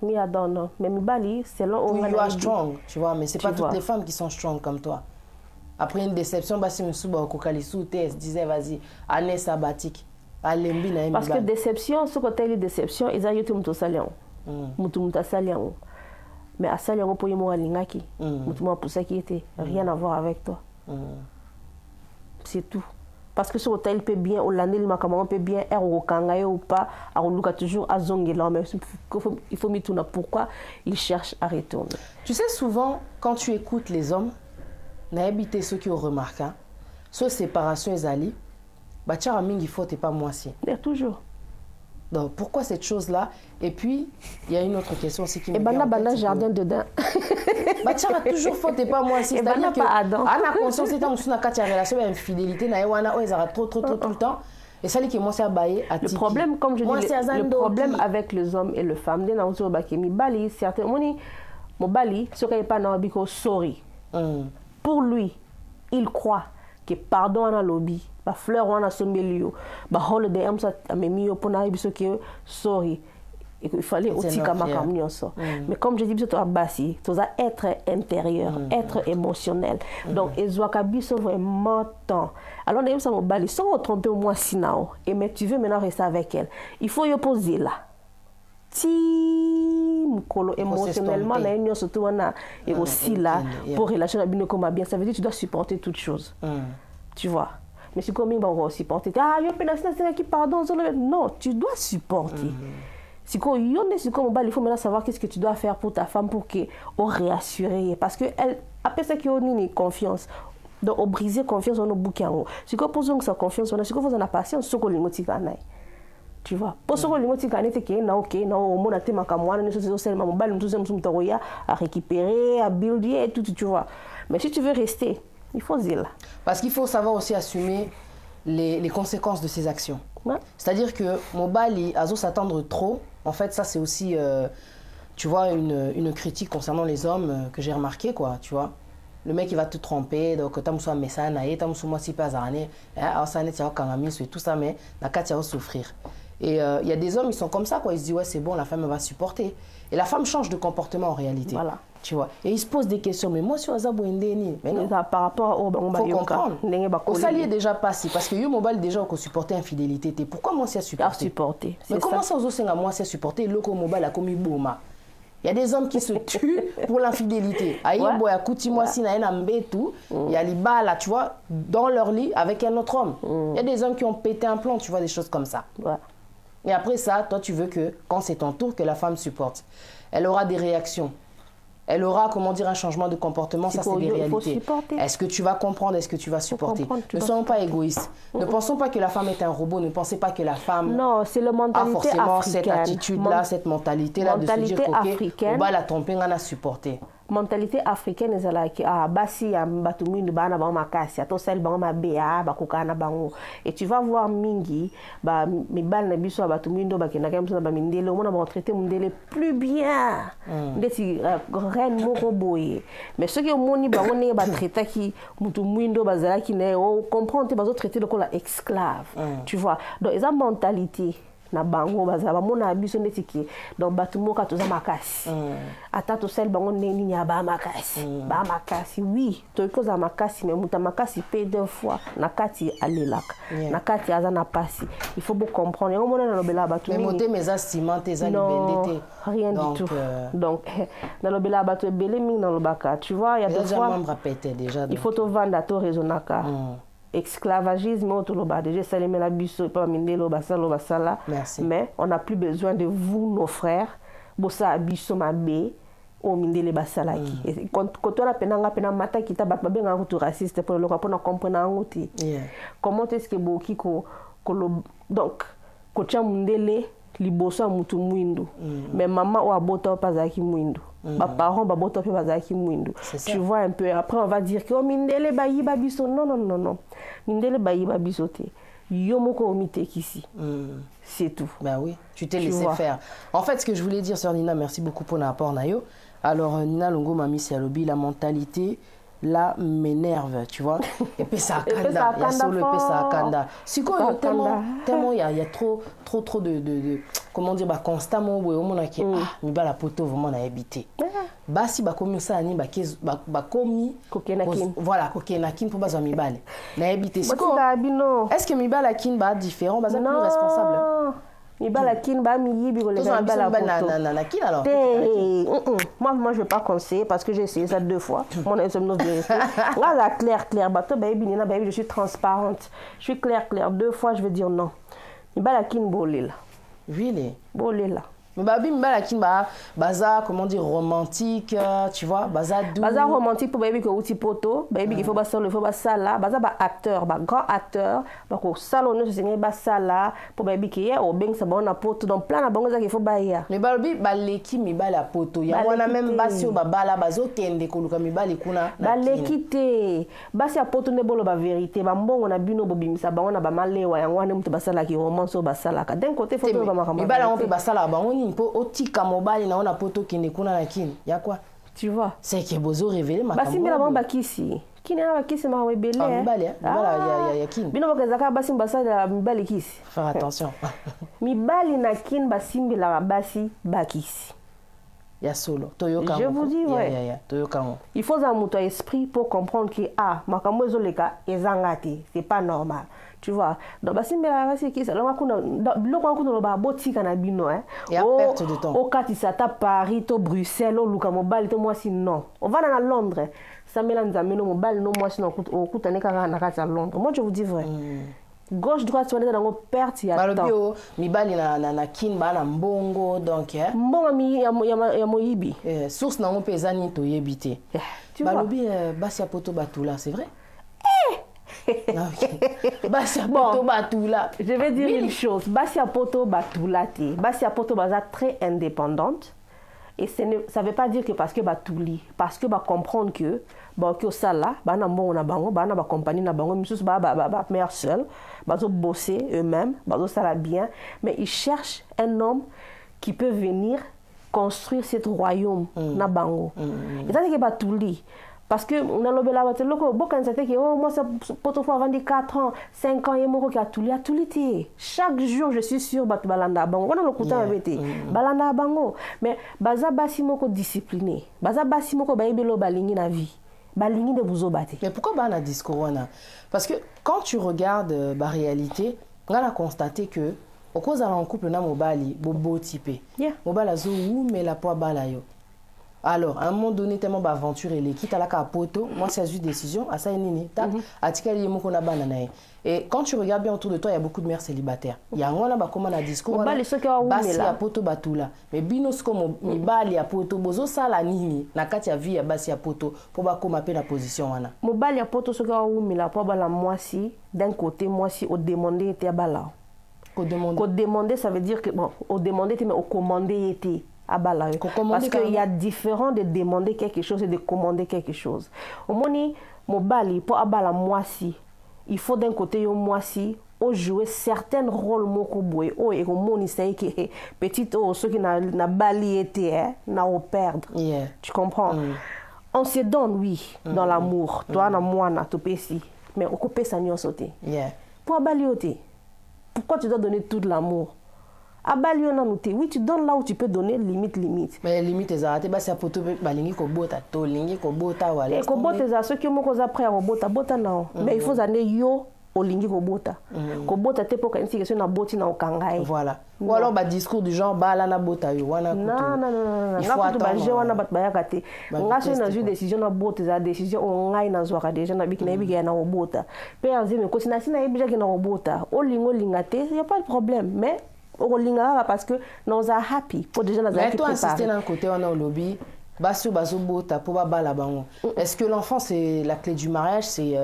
Mais non. Mais Mibali, c'est là où on you are strong, tu vois, mais c'est pas toutes les femmes qui sont strong comme toi. Après une déception, basi, Moussou, ba kokalisou, se disait, vas-y, année sabbatique. Parce que déception, ce côté de déception, ils ont eu tout le salion. Mutu salion. Mais à salion pour y moi lingaki. Mutu pour ça qui était rien à voir avec toi. C'est tout. Parce que ce hôtel peut bien, au l'année le macamon peut bien, au kangaye ou pas, on nous a toujours à zonguer mais il faut mettre pourquoi ils cherchent à retourner. Tu sais, souvent, quand tu écoutes les hommes, n'a habité ceux qui ont remarqué, soit séparation et ali. Bah tiens, il faut pas moi si. Toujours. Donc pourquoi cette chose-là? Et puis il y a une autre question aussi qui me vient. Et bana jardin dedans. Bah tiens, toujours faut pas moi si. C'est-à-dire que à la conscience c'est dans une relation infidélité na wana ezara trop tout le temps. Et ça qui moi c'est bailler à le problème comme je dis le problème avec les hommes et les femmes des na ozo ba ki mi bali certains moni mo bali ce qu'il pas na biko sorry. Pour lui, il croit que pardon à lobby. Ba fleur wana sombelio ba holiday am sa amemio pona biso que sorry il fallait aussi comme ça. Mais comme je dis biso to abasi to za être intérieur, être émotionnel. Donc ezwaka biso vraiment temps. Alors on aime ça mobali sans tromper au moins sinao et mais tu veux maintenant rester avec elle. Il faut y opposer là. Ti mukolo émotionnellement na union surtout wana et aussi là pour relation à bino comme bien ça veut dire tu dois supporter toutes choses. Tu vois. Mais c'est comme il va aussi supporter. Ah, pardon. Non, tu dois supporter. Il faut maintenant savoir qu'est-ce que tu dois faire pour ta femme pour qu'elle réassurer. Parce que elle, après ça, qu'il y a une confiance. Donc, on brise confiance, on a bouquin. Si vous posez sa confiance, on a la patience, ce qu'on a tu vois. Pour ce qu'on a à récupérer, à builder et tout, tu vois. Mais si tu veux rester, il faut dire. Parce qu'il faut savoir aussi assumer les conséquences de ses actions. Ouais. C'est-à-dire que Mobali, Azo s'attendre trop, en fait, ça c'est aussi, tu vois, une critique concernant les hommes que j'ai remarqué, quoi, tu vois. Le mec, il va te tromper, donc tu as un message, tu as un si pas année, et tout ça, mais la carte va souffrir. Et il y a des hommes, ils sont comme ça, quoi. Ils se disent, ouais, c'est bon, la femme elle va supporter. Et la femme change de comportement en réalité. Voilà. Tu vois. Et ils se posent des questions. Mais moi, si on a mais non. Par rapport au faut comprendre. Au salier déjà passé. Parce que yo mobile déjà on supporter infidélité. Pourquoi moi c'est supporter? Mais comment ça aux autres moi c'est supporter le mobile a commis bouma. Il y a des hommes qui se tuent pour l'infidélité. Aïe boya kuti moi si na tout. Il y a les balles, tu vois, dans leur lit avec un autre homme. Il y a des hommes qui ont pété un plomb, tu vois, des choses comme ça. Ouais. Et après ça, toi, tu veux que, quand c'est ton tour, que la femme supporte. Elle aura des réactions. Elle aura, comment dire, un changement de comportement. Ça, c'est des réalités. Est-ce que tu vas comprendre? Est-ce que tu vas supporter? Ne soyons pas égoïstes. Ne pensons pas que la femme est un robot. Ne pensez pas que la femme a forcément cette attitude-là, cette mentalité-là de se dire qu'on va la tromper, on a supporté. Mentalité africaine ezalaki basi ya batu mingi bana ba makasi atosali bango mabea bakokana bango et tu vas voir mingi ba mibal na biso batu mindo bakendaka mso ba mindele omona ba traiter mindele plus bien ndeti reine moko boye mais ceux qui omoni bango ne ba traiter ki mutu mindo bazalaki ne o comprendre bazo traiter le la esclave tu vois donc esa mentalité na bango bazaba mona biso ndetiki donc batu moka toza makasi ata to sel bango neni nya ba makasi oui to koza makasi mais muta makasi pe deux fois na kati alelaka na kati azana pasi il faut beaucoup comprendre on mona na lobela batu mais moté mes cimenté za libendete rien du tout donc na lobela batu belé mingi na lobaka tu vois il y a des fois déjà il faut to vendre to raisonnaka esclavagisme autoloba déjà salimé la biso pas mindelo basalo basala mais on n'a plus besoin de vous nos frères bossa biso mabe o mindele basalaki quand on a penanga pena mata kita ba benga ko raciste pour le comprendre comprendre ngoti comment est-ce que boki ko donc ko cha mindele liboso mutu mwindu mais maman o abota pas zaki mwindu ba parents ba bota pe bazaki mwindu tu vois un peu après on va dire que mindele bayi babiso non mindele bayi babiso te yo moko omitekisi. C'est tout. Ben oui, tu t'es laissé faire. En fait, ce que je voulais dire, sœur Nina, merci beaucoup pour l'apport, Nayo. Alors, Nina Longo m'a mis à lobby, la mentalité, là, m'énerve, tu vois. Et puis ça kanda, il y a sur le pesa kanda. Si quoi, tellement, il y a trop de comment dire, bah, constamment, ouais, au monde qui mi ba la poto vraiment na habité. Bah, si bah, comme ça, ni bah, komi, voilà, kokenakin pour bazwa mi bale. Na habité. Est-ce que mi bala kin bah différent, bah, ça plus responsable? Mibala kin ba mi yibi ko le mibala poto. Moi je vais pas conseiller parce que j'ai essayé ça 2 fois. Mon insomnie vérité. Là la clair bateau baby nina baby je suis transparente. Je suis clair 2 fois je vais dire non. Mibala kin bolela. Really? Bolela. Mais babi mbala kin ba baza comment dire romantique, tu vois, baza doux. Baza romantique pour baby ko uti poto, baby il faut ba solo, il faut ba sala, baza ba acteur, ba grand acteur, ba ko salon se sengi ba sala pour baby qui est au beng sa bona poto donc plein na bango za qu'il faut ba ya. Mais babi baleki mi bala poto, ya wana même basi o ba bala bazo kende ko luka mi bali kuna. Baleki te. Basi a poto ne bolo ba vérité, ba mbongo na bino bobimisa bango na ba malewa yango wana mutu ba sala ki romance o ba sala ka. D'un côté faut ba makamba. Mi bala on peut ba sala bango po otika mobali na ona poto kine kuna na kine ya quoi tu vois c'est que bozo révéler ma basi mbela bamba kisi kine na bakisi ma webele mibali ya kine bino bakezaka basi mbasala mibali kisi faire attention mibali na kine basimbela basi bakisi ya solo toyoka je vous dis ouais toyoka il faut un moto esprit pour comprendre que makambo ezoleka ezangati c'est pas normal. Tu vois, donc basimbela basi kisa longa kuna biloko kuna ba botika na bino et à perte de temps au katisa ta Paris to Bruxelles au luka mobile to mwasi non on va à Londres ça mélange ameno mobile no mwasi no okutane kaka na kati à Londres. Moi je vous dis vrai gauche droite on est dans perte ya temps balobio mibali na kin ba na mbongo donc mbongo mi ya moyibi source na ngo pezani to yebite balobi basi ya poto batula c'est vrai Basia Poto Batula. Je vais dire une chose. Basia Poto Batula te. Basia Poto baza très indépendante. Et ça ne veut pas dire que parce que Batouli. Parce que comprendre que que ça là, na mbongo na bango, na ba compagnie na bango, misus ba mère seule, bazo bosser eux-mêmes, bazo ça la bien, mais ils cherchent un homme qui peut venir construire cet royaume na bango. Et ça c'est que Batouli. Parce que on a l'obéla loko bokan ça fait que moi ça poto faut avant 4 ans 5 ans et moko ki atuli chaque jour je suis sûr batu balanda bango on a le kuta bete balanda bango mais baza basi moko discipliné baza basi moko baibelo balingi na vie balingi de vous obate. Mais pourquoi ba na discours wana? Parce que quand tu regardes la réalité on a constaté que au cause à en couple na mobali bobo typé mobala zo ou mais la poa bala yo. Alors, à un moment donné, tellement d'aventure et l'équipe à la capoto, moi, c'est une décision, à ça, et quand tu regardes bien autour de toi, il y a beaucoup de mères célibataires. Il y a un comment on discours, basi ya poto batula. Mais binos comme mibali ya poto, bozo sala nini, na kati ya vie ya basi ya poto, pour ba koma pe na position wana. Mobali ya poto soka umila pour ba la moisi, d'un côté moisi au demander était bala. Ko demander ça veut dire que bon, au demander mais au commander était. Parce qu'il y a différent de demander quelque chose et de commander quelque chose. Au moment mobali pour abala moisi, il faut d'un côté yo moisi au jouer certains rôles moko boy o et au moni say que petit o ceux qui na bali été na au perdre. Tu comprends? On se donne oui dans l'amour. Toi na moi na to pesi mais au couper ça nyo sauter. Pour abali oté. Pourquoi tu dois donner tout de l'amour? Oui, tu donnes là où tu peux donner, limite. Mais les limites, c'est arrêté. C'est pour tout balingi ko bota, to lingi ko bota wala. Et ko bota, c'est ceux qui ont déjà prêt à bota non. Mais il faut aller yo au lingi ko bota. Ko bota te pour qu'une question na boti na okangai. Voilà. Ou alors bah discours du genre bah là na bota yo wana kuto. Non. Il faut attendre. Wana bat baya kate. Ngaso na ju décision na bota za décision on ngai na zwaka déjà na biki na biki na bota. Pe azime ko sina ebija ki na bota. O lingo lingate, il y a pas de problème. Mais parce que nous sommes happy pour déjà nous mais toi insister dans le côté on a au lobby Basso bazo bota pour bala bango. Est-ce que l'enfant c'est la clé du mariage, c'est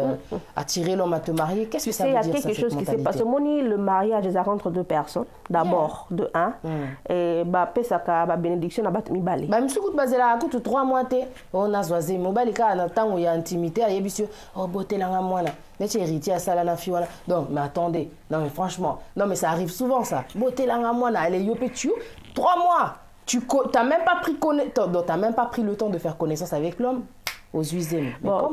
attirer l'homme à te marier? Qu'est-ce que ça veut dire? Il y a quelque chose qui s'est passé. Le mariage est entre deux personnes. D'abord, de un, et bah pesaka ba bénédiction na bat mi balé. Bah monsieur coûte basé là coûte 3 mois té. On a choisi mon balé ka na temps où il y a intimité, il y a bisio oh beauté là moi là. Mais tu héritier à ça là na fi voilà. Donc mais attendez, non mais franchement, non mais ça arrive souvent ça. Beauté là moi là, elle est yopé tu 3 mois. Tu n'as même pas pris même pas pris le temps de faire connaissance avec l'homme aux usines. Bon,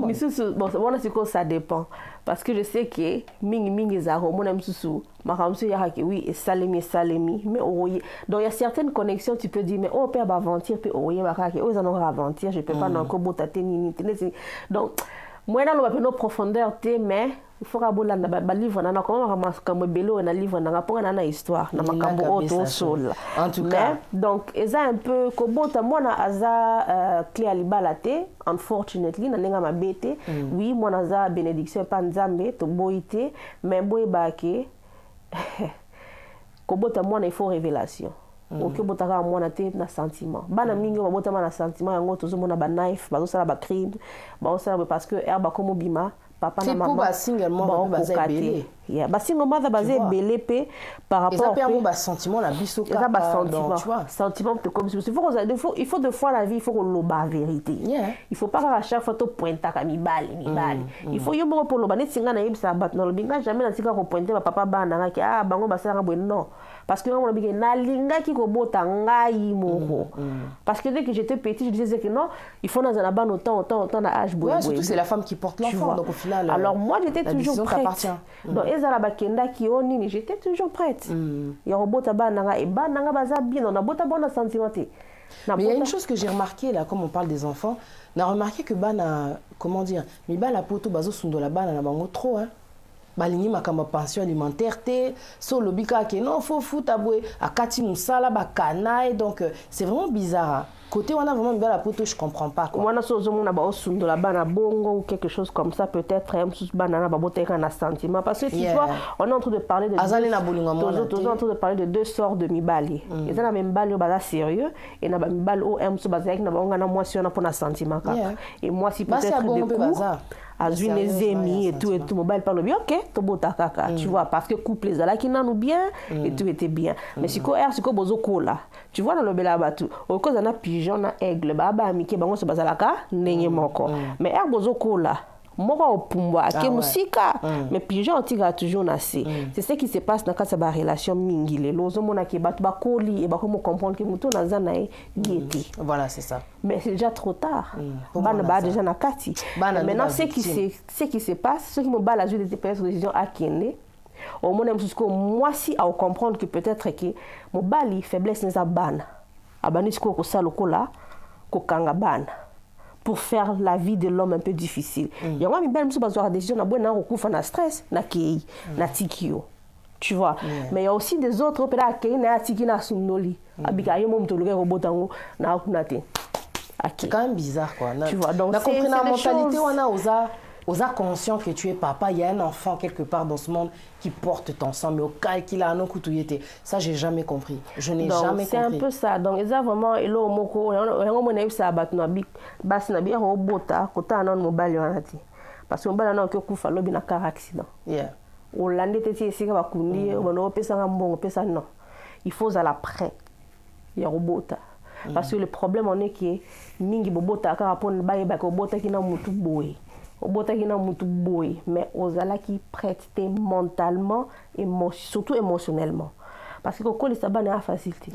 ça dépend parce que je sais que mingi zaro mon aime sous maramsu ya que oui et salemi mais donc il y a certaines connexions tu peux dire mais oh père va aventure puis oh ya que oh ça n'aura aventure je peux pas non ko botater ni donc moi dans le nos profondeur mais il faut que ba livre na comment ramasse comme bello na livre na pour na histoire na makambo auto sol en tout cas donc eza un peu ko bota moi na aza clé alibalate unfortunately na nenga mabete oui moi na za bénédiction pa nzambe to boité mais boy baké ko bota moi na il faut révélation ok botaka mwana te na sentiment bana mingi ba botama na sentiment yango tozomona ba knife ba sala ba crime ba sala parce que herba comme bima papa na maman ba single mo ba belé ya ba single mother ba belé pe par rapport à ba sentiment la biso ka ba sentiment tu vois sentiment comme il faut deux fois la vie il faut qu'on loba vérité il faut pas à chaque fois to pointer ka mibali il faut yo mo pour loba net singa na yebisa bat no lobinga jamais na tika ko pointer ba papa bana ki bango ba sala ngabo non parce que on bige na linga ki ko bota ngai moko parce que dès que j'étais petit je disais que non il faut dans un ban autant na âge boy surtout c'est la femme qui porte l'enfant donc au final alors moi j'étais toujours prête donc ezala bakenda ki oni j'étais toujours prête ya robota bana et bana baza bien on a bota bona sentimenté. Mais il y a une chose que j'ai remarqué là, comme on parle des enfants, on a remarqué que bana, comment dire, mi bala poto bazo sundo la bana na bango trop hein. Balingi makamba pension alimentaire te so lobika ke non faut fouta boy akati musala ba kanaï donc c'est vraiment bizarre. Côté on a vraiment bien la poto je comprends pas quoi. Moi na so zomona ba osundo la bana bongo ou quelque chose comme ça peut-être un sous banana ba boteka na sentiment parce que tu vois on est en train de parler de deux sorts de mibali. Et ça na mibali ba la sérieux et na ba mibali o un sous bazak na ba ngana motion na pour na sentiment kaka. Et moi si peut-être de coup azui les amis et tout mobile parle bien ok to bota kaka tu vois parce que couple les ala qui n'ont bien et tout était bien mais si ko bozo kola tu vois dans le bela batu au cause na pigeon na aigle baba amike bango so bazalaka ndenge moko mais bozo kola moko opumba ake musika mais pigeon tira toujours na c'est ce qui se passe dans kasa ba relation mingi le lozo mona ke batu ba koli et ba comme comprendre que muto na zana yeti voilà c'est ça mais c'est déjà trop tard bana ba déjà na kati maintenant ce qui se passe ce qui me bat la joie de prendre décision à kende au moins même jusqu'au moi si à comprendre que peut-être que mon bali faiblesse neza bana abani siko ko salokola ko kanga bana pour faire la vie de l'homme un peu difficile. Il y a une belle décision na bonne recouvre na stress na kei na tikio. Tu vois. Mais il y a aussi des autres opéra kei na tiki na sunoli. Abika yo mom tologe robotango na kunate. C'est quand même bizarre quoi. Tu vois donc c'est la mentalité on a osa conscient que tu es papa, il y a un enfant quelque part dans ce monde qui porte ton sang, mais au cas qu'il a un autre coutuiété. Ça, j'ai jamais compris. Je n'ai jamais compris. C'est un peu ça. Donc, ils ont vraiment, ils ont moko, ils ont eu ça, bas na bien, robota, kota anon mobile yanati. Parce que mobile anon que kufa lobi na car accident. Yeah. Hollande tete esika bakundi, bono pesa ngambongo pesa non. Il faut à la près. Il y a robota. Parce que le problème on est que mingi bobota ka rapon baye ba ko bota ki na mutu boy. Obotaki na mutu boy mais ozala qui prête mentalement et surtout émotionnellement parce que koko ça ba na facilité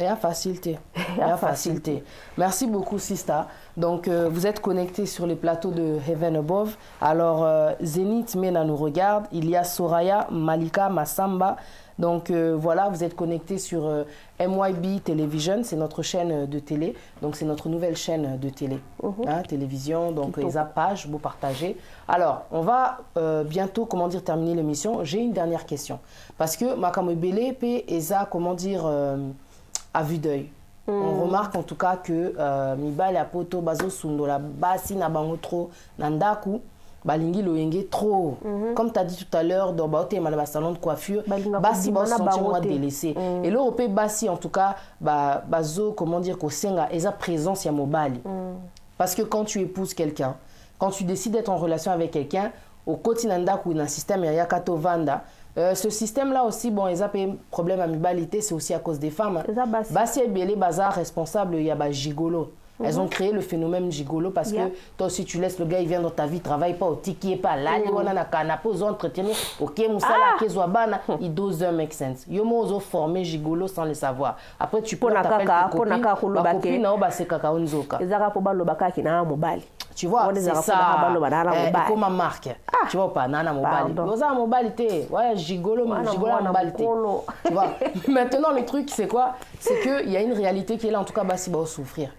Merci beaucoup Sista. Donc vous êtes connectés sur les plateaux de Heaven Above. Alors Zénith Mena nous regarde, il y a Soraya, Malika, Massamba. Donc voilà, vous êtes connectés sur MYB Television, c'est notre chaîne de télé. Donc c'est notre nouvelle chaîne de télé, télévision. Donc les pages, vous partagez. Alors on va bientôt, comment dire, terminer l'émission. J'ai une dernière question parce que Makamobele pe Eza, comment dire, à vue d'œil. On remarque en tout cas que Mibali Apoto Bazo Sundola Basi Nabangotro Nandaku balingi loyenge trop comme tu as dit tout à l'heure dans le salon de coiffure basi ba sentir moi délaissé et l'europé basi en tout cas bazo comment dire ko senga eza présence ya mobali Parce que quand tu épouses quelqu'un, quand tu décides d'être en relation avec quelqu'un, au quotidien ou dans un système, il y a Kato Vanda. Ce système-là aussi, bon, ils ont un problème à mibalité, c'est aussi à cause des femmes. Bassi et Biélé, Bazar, responsable, il y a gigolo. Elles ont créé le phénomène gigolo parce que toi aussi tu laisses le gars, il vient dans ta vie, il travaille pas au tiki, pas là, il y a un canapé, ils ont entretenu, ok, Moussala, Kezouabana, il doit make sense. Ils ont formé gigolo sans le savoir. Après tu peux t'appeler tes copines, ma copine, c'est kaka onzoka. Tu vois, c'est ça. Comme ma marque. Tu vois pas, nana mobile. Loza mobile, ouais, gigolo mobile. Tu vois. Maintenant le truc c'est quoi? C'est que il y a une réalité qui est là, en tout cas Bassi va souffrir.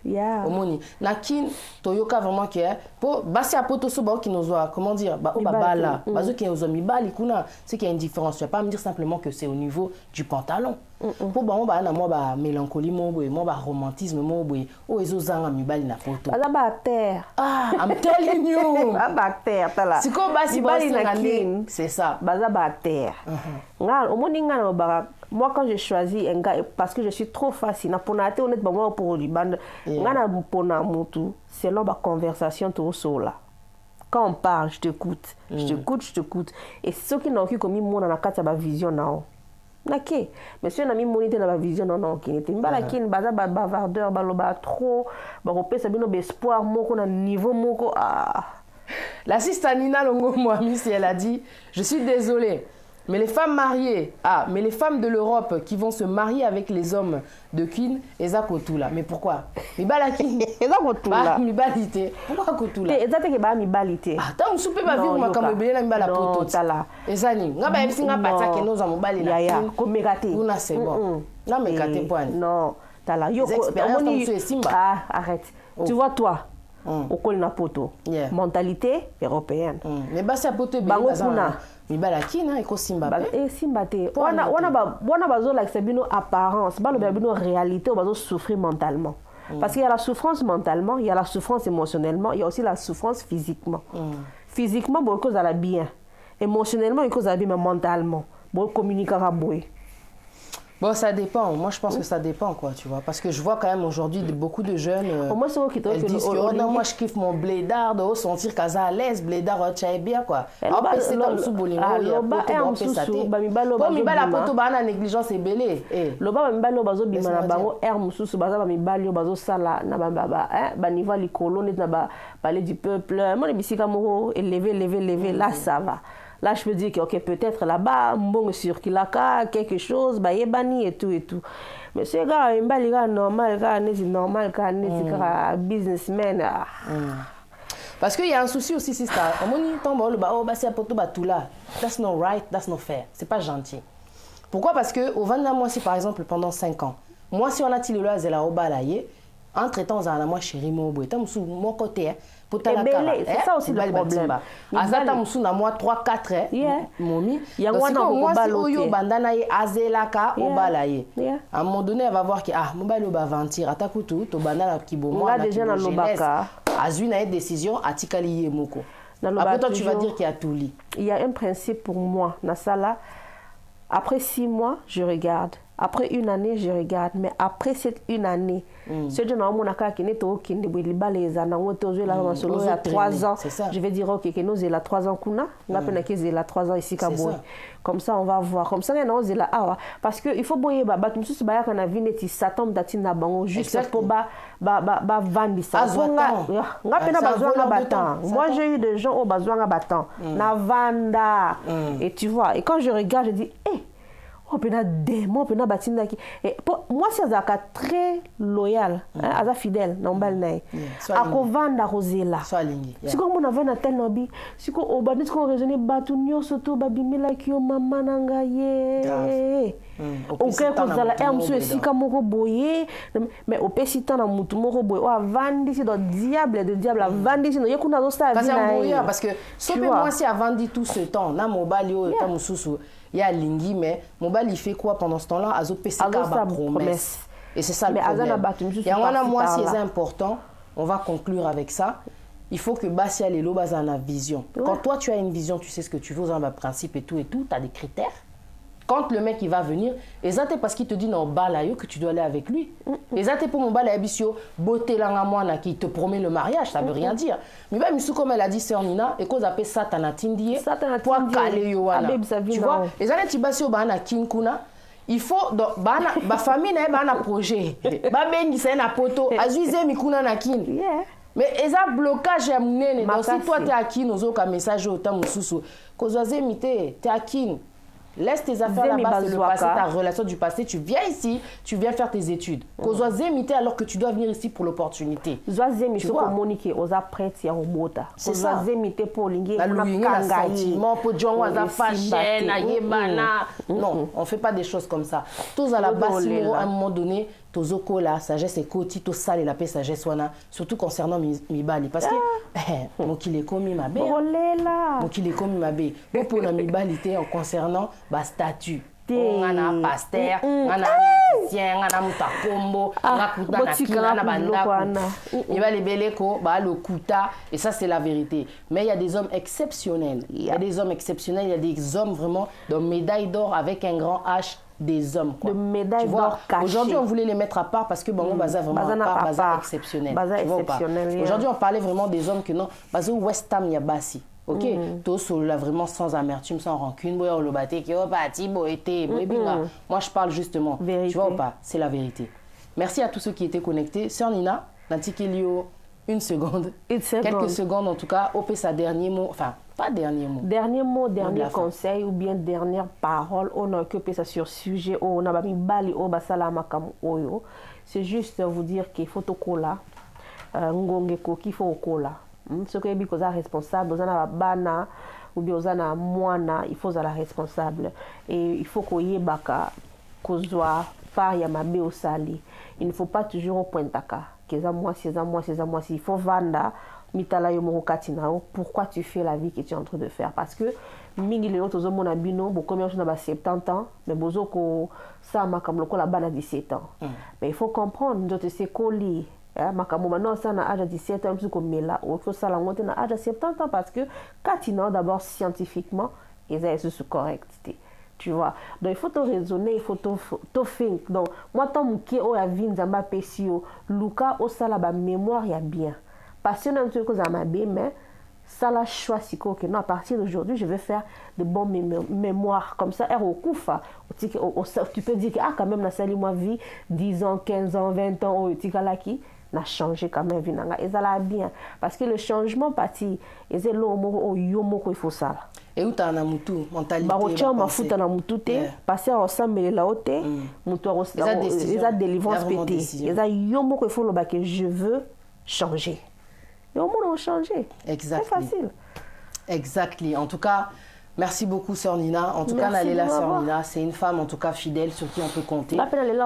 Omoni. Nakin Toyoka vraiment qui est pour Bassi a poto soba qui nous voit, comment dire, ba bala, bazo qui est aux mibali kuna, c'est qu'il y a une différence. Tu vas pas me dire simplement que c'est au niveau du pantalon. Pour bon ba na moi ba mélancolie moi ba romantisme moi o ezozanga mibali na poto. Baza ba terre. Ah, I'm telling you. Ba terre tala. C'est comme Bassi Bassi c'est ça. Baza ba terre. Nga omoni nga na ba moi quand j'ai choisi un gars parce que je suis trop facile na ponate honnêtement moi pour lui bande nga na pona mutu selon ba conversation to sola. Quand on parle, je t'écoute. Je t'écoute. Et ceux qui n'ont comme moi na kata ba vision nao. Ok, mais si on a mis monité dans la vision, non, qui n'était pas là, qui n'est pas bavardeur, baloba trop, baropé, ça bien espoir, moko na niveau moko. La sister Nina Longo Moami, elle a dit, je suis désolée, mais les femmes mariées, mais les femmes de l'Europe qui vont se marier avec les hommes de Kin, eza kotula. Mais pourquoi? Mibala Kin, eza kotula. Mibalite. Pourquoi kotula? Eza te ke ba mibalite. Tant soupe ba vivre makambo belé na mibala poto. Tala. Eza ni. Nga ba ebisi nga patia ke noza mobali na Kin. Ya, ko megate. Una c'est bon. Na megate point. Non, tala. Yo arrête. Tu vois toi. Au col na poto. Mentalité européenne. Mais basi a poto belé bazana. Mibala Kina eko simba pe simba te wana bazo la sebino apparence ba lo bino réalité o bazo souffrir mentalement parce qu'il y a la souffrance mentalement, il y a la souffrance émotionnellement, il y a aussi la souffrance physiquement. Physiquement beaucoup ça la bien, émotionnellement il cause la bien, mais mentalement bon communiquer à boy. Bon, ça dépend. Moi, je pense que ça dépend, quoi, tu vois. Parce que je vois quand même aujourd'hui beaucoup de jeunes. Moi, c'est qui elles disent que non, moi, je kiffe mon blédard, de sentir qu'à à l'aise, blédard, tu es bien, quoi. Après, c'est comme sous bolingo. Loba est en sous ba mi balo ba. Mi bala poto ba na négligence est belé. Loba mi balo bazo bima na bango er mususu baza ba mi balo bazo sala na ba niveau likolo net na ba parler du peuple. Moi, les bisika moko élevé, là, ça va. Là, je peux dire que okay, peut-être là-bas, bon sur Kilaka, quelque chose, bah yebani et tout. Mais ce gars, il est normal, businessman. Parce qu'il y a un souci aussi, c'est ça. That's not right, that's not fair. C'est pas gentil. Pourquoi? Parce que au 20 mois, si par exemple pendant 5 ans, moi si on a tiré le zela au balaye, entre-temps, on a moi chéri mon côté. C'est ça aussi le problème. Azata musu na moi 3-4 momi. Il y a moi oyo bandana ye azelaka obalaye. À un moment donné, elle va voir que mobile va ventir atakutu to bandana kibomo na déjà na lobaka. Azuna une décision atikali yemoko. Après toi tu vas dire qu'il y a tout lit. Il y a un principe pour moi na sala. Après 6 mois, je regarde. Après 1 année, je regarde. Mais après cette 1 année, ce que je a 3 ans. Je vais dire, ok, nous avons 3 ans. Nous avons 3 ans ici. Comme ça, on va voir. Comme ça, nous avons parce qu'il faut boyer, juste pour vendre ça. Moi, j'ai eu des gens au besoin de battant. Na vanda. Et tu vois, et quand je regarde, je dis, moi c'est un très loyal, fidèle, akovanda rozela. Si comme on avait na tel nobi, si ko obani ko raisonner batu nyoso to babimela ki o mama nanga ye. OK ko zala emso esika moko boye, mais opesita na mutu moko boye o avandi si do diable de diable avandi si no yekuna zo sta vie. Parce que sope moi si avandi tout ce temps na mobali o ta mususu. Il y a Lingi, mais Mobile il fait quoi pendant ce temps-là? Azo PCK ba promesse. Et c'est ça le problème. Il y a un moi si c'est important, on va conclure avec ça. Il faut que Bassia Lelo basa na vision. Quand toi tu as une vision, tu sais ce que tu veux, dans le principe et tout, tu as des critères. Quand le mec il va venir, c'est parce qu'il te dit non balayo que tu dois aller avec lui. C'est pour mon balayo bisio beauté langa mwana qui te promet le mariage, ça veut rien dire. Mais même comme elle a dit sœur Nina et qu'on appelle Satana Tindie pour caler yoana. Tu vois, c'est tibasio bana kinkuna. Il faut donc ba famille na ba na projet. Ba bengi c'est na poto azuize mikuna na kin. Mais ils ont blocage à mener. Donc si toi tu es à kin, nous avons un message au temps mususu. Kozoze mité, tu es à kin. Laisse tes affaires là-bas, c'est le passé, ta relation du passé. Tu viens ici, tu viens faire tes études. Kozoze mité alors que tu dois venir ici pour l'opportunité. Zoze mité pour communiquer aux apprêts ya robota. C'est ça. Kozoze mité pour linguer la sentiment pour John waza fashion, ayebana. Non, on fait pas des choses comme ça. Tous à la base, à un moment donné. Tozoko la sagesse et koti to sale la paix sagesse wana surtout concernant mibali parce que mon qu'il est commis ma bé mon qu'il est commis ma bé pour na mibali té en concernant ba statut on a pasteur on a musicien on a mutakombo on a kuta na kina na banda mibali beleko ba le kuta et ça c'est la vérité mais il y a des hommes exceptionnels il y a des hommes exceptionnels il y a des hommes vraiment de médaille d'or avec un grand H des hommes quoi. De médailles d'or cachées. Aujourd'hui on voulait les mettre à part parce que bon baza vraiment à part exceptionnel. Aujourd'hui on parlait vraiment des hommes que non baza West Ham ya basi. OK, tous là vraiment sans amertume, sans rancune, boy le baté qui oh parti boité, moi je parle justement. Vérité. Tu vois ou pas? C'est la vérité. Merci à tous ceux qui étaient connectés. Sœur Nina, Nantikelio une seconde. Quelques secondes en tout cas, OP sa dernier mot, enfin pas dernier mot. Dernier mot, dernier conseil ou bien dernière parole, on a occupé ça sur sujet, on a mis bali au basala makam oyo. C'est juste vous dire qu'il faut au cola, ngongeko qu'il faut au cola. Ce que est bien responsable, vous en avez bana ou bien vous en avez moana, il faut la responsable et il faut qu'on y ait baka, qu'on soit par yamabe au sali. Il ne faut pas toujours au point taka. Il faut vendre pourquoi tu fais la vie que tu es en train de faire parce que mingi les autres hommes na bino beaucoup de gens 70 ans mais bozoko ça comme le la bana 17 ans mais il faut comprendre nous c'est coli makambo maintenant ça na âge de 17 ans plus comme là il faut ça la monter na âge de 70 ans parce que quand d'abord scientifiquement ils ont sous correctité. Tu vois, donc il faut te raisonner, il faut te think. Donc moi tant que o ya vinzamba pesio luka o sala ba mémoire ya bien parce que dans tout ça m'a bien mais ça la choix siko que non à partir d'aujourd'hui je vais faire de bons mémoires comme ça au kufa tu peux dire que ah quand même na sali moi vie 10 ans 15 ans 20 ans au tikala qui n'a changé quand même vinanga et ça la bien parce que le changement parti et c'est l'homo au yomo il faut ça. Et où t'as un mutu mentalité ba rocha mafuta na mutu te passer ensemble la haute mutu les a délivrance pété les a yomo il faut le ba que je veux changer et au monde changer. Exactement. C'est facile. Exactement. En tout cas, merci beaucoup sœur Nina. En tout cas, Nalela sœur Nina, c'est une femme en tout cas fidèle sur qui on peut compter.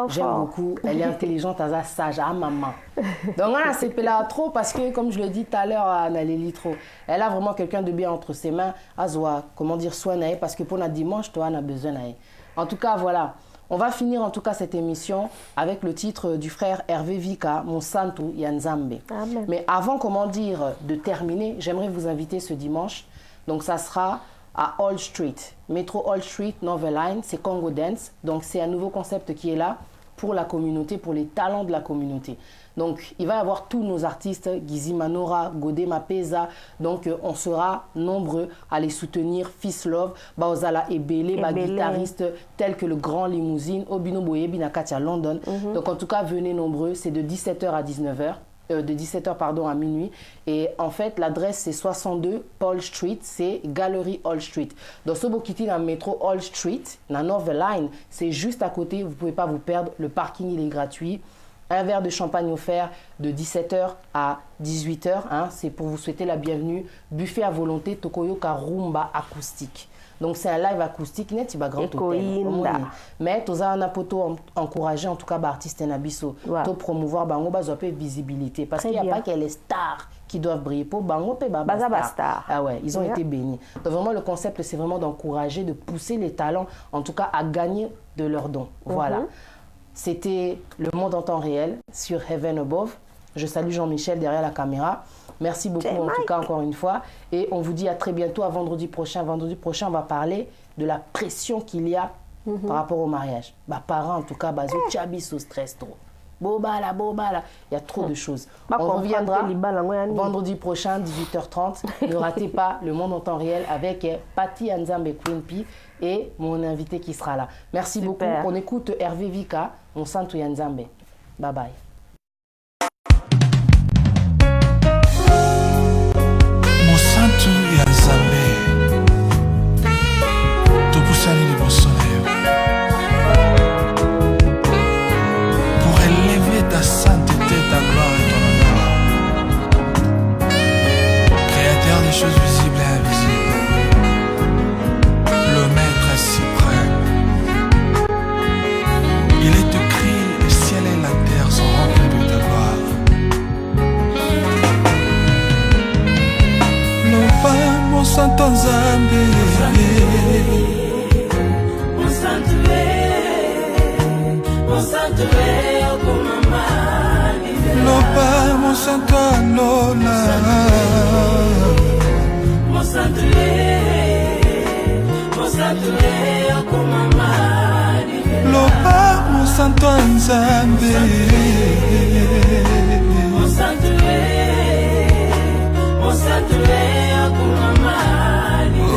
J'aime beaucoup. Elle est intelligente, elle est sage, à maman. Donc on a CP là trop parce que comme je le dis tout à l'heure à Nalélie trop, elle a vraiment quelqu'un de bien entre ses mains. Azwa, comment dire soigner parce que pour notre dimanche, toi on a besoin d'aller. En tout cas, voilà. On va finir en tout cas cette émission avec le titre du frère Hervé Vika, Mon Santo Yanzambe. Amen. Mais avant, comment dire, de terminer, j'aimerais vous inviter ce dimanche. Donc ça sera à Hall Street, métro Hall Street, Novel Line, c'est Congo Dance. Donc c'est un nouveau concept qui est là pour la communauté, pour les talents de la communauté. Donc il va y avoir tous nos artistes, Gizi Manora, Godé Mapeza. Donc on sera nombreux à les soutenir. Fils Love, Baozala Ebele, guitaristes tels que le Grand Limousine, Obino Boye, Binakatia London. Donc en tout cas venez nombreux, c'est de 17h à 19h. De 17h pardon, à minuit. Et en fait, l'adresse, c'est 62 Paul Street, c'est Galerie Hall Street. Donc, si vous quittez le métro Hall Street, la Novel Line, c'est juste à côté, vous ne pouvez pas vous perdre. Le parking, il est gratuit. Un verre de champagne offert de 17h à 18h. Hein, c'est pour vous souhaiter la bienvenue. Buffet à volonté, Tokoyoka Rumba acoustique. Donc c'est un live acoustique net, il va grand hôtel. Mais tous un apoto encourager en tout cas artistes nabiso, to promouvoir bango bazope visibilité parce qu'il n'y a pas que les stars qui doivent briller pour bango pe star. Ah ouais, ils ont été bénis. Donc vraiment le concept c'est vraiment d'encourager, de pousser les talents en tout cas à gagner de leurs dons. Voilà. C'était Le Monde en temps réel sur Heaven Above. Je salue Jean-Michel derrière la caméra. Merci beaucoup en tout cas encore une fois. Et on vous dit à très bientôt, à vendredi prochain. Vendredi prochain, on va parler de la pression qu'il y a par rapport au mariage. Bah, parents, en tout cas, bah, ils sont stress trop. Bobala, il y a trop de choses. On reviendra vendredi prochain, 18h30. Ne ratez pas Le Monde en temps réel avec Patty Anzambe Queen P et mon invité qui sera là. Merci beaucoup. On écoute Hervé Vika, mon santo Yanzambe. Bye bye. Mon santo Yanzambe, tout pour saluer les bons soleils. Ta sainteté, ta gloire et ton honneur. Créateur des choses visibles et invisibles, le Maître suprême. Il est écrit, le ciel et la terre sont remplis de ta gloire. Loba mon santo Nzambe, mon santo Loba mon santo Lola, mon santo Loba mon santo Nzambe, mon santo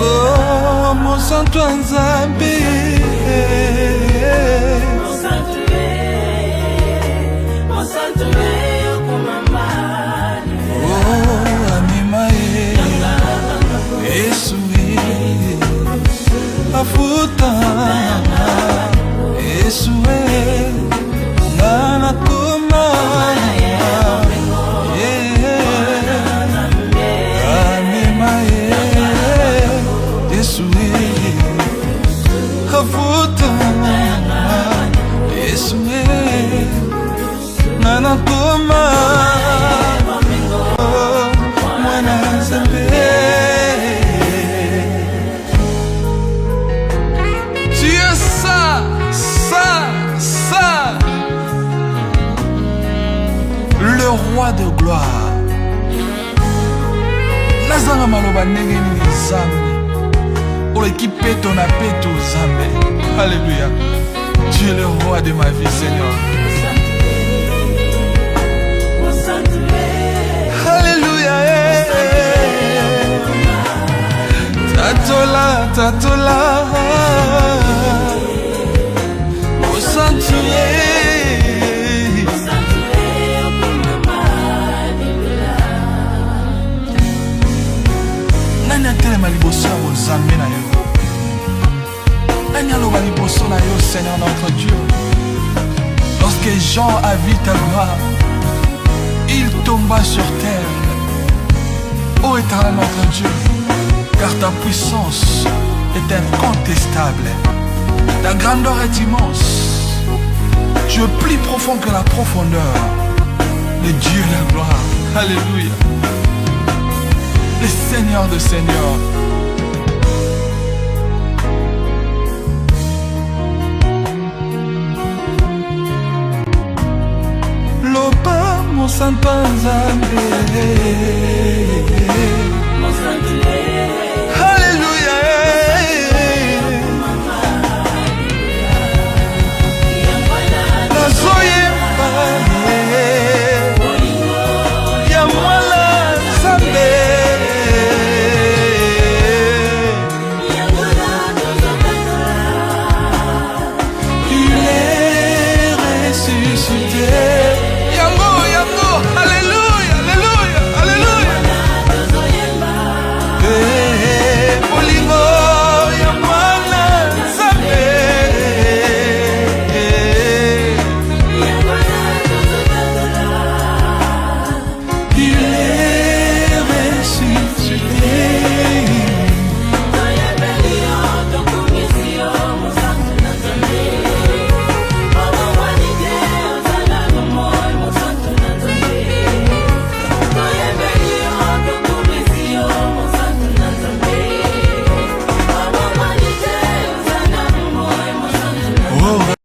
oh mon santo Nzambe, oh animae Esui afuta Esui nana kuma animae Esui afuta Esui nana kuma mwana Nzambe. Tu es ça le roi de gloire. Nazanga maloba ndenge nini Nzambe oleki peto na peto Nzambe. Alléluia. Tu es le roi de ma vie, Seigneur. Alléluia. Tatola au sanctuaire. Nani atelema liboso ya Nzambe na yo? Nani aloba liboso na yo, Seigneur notre Dieu? Lorsque Jean a vu ta gloire, il tomba sur terre. Ô éternel notre Dieu, car ta puissance est incontestable. Ta grandeur est immense. Tu es plus profond que la profondeur. Le Dieu de la gloire. Alléluia. Le Seigneur de Seigneurs. Loba mon santo Nzambe.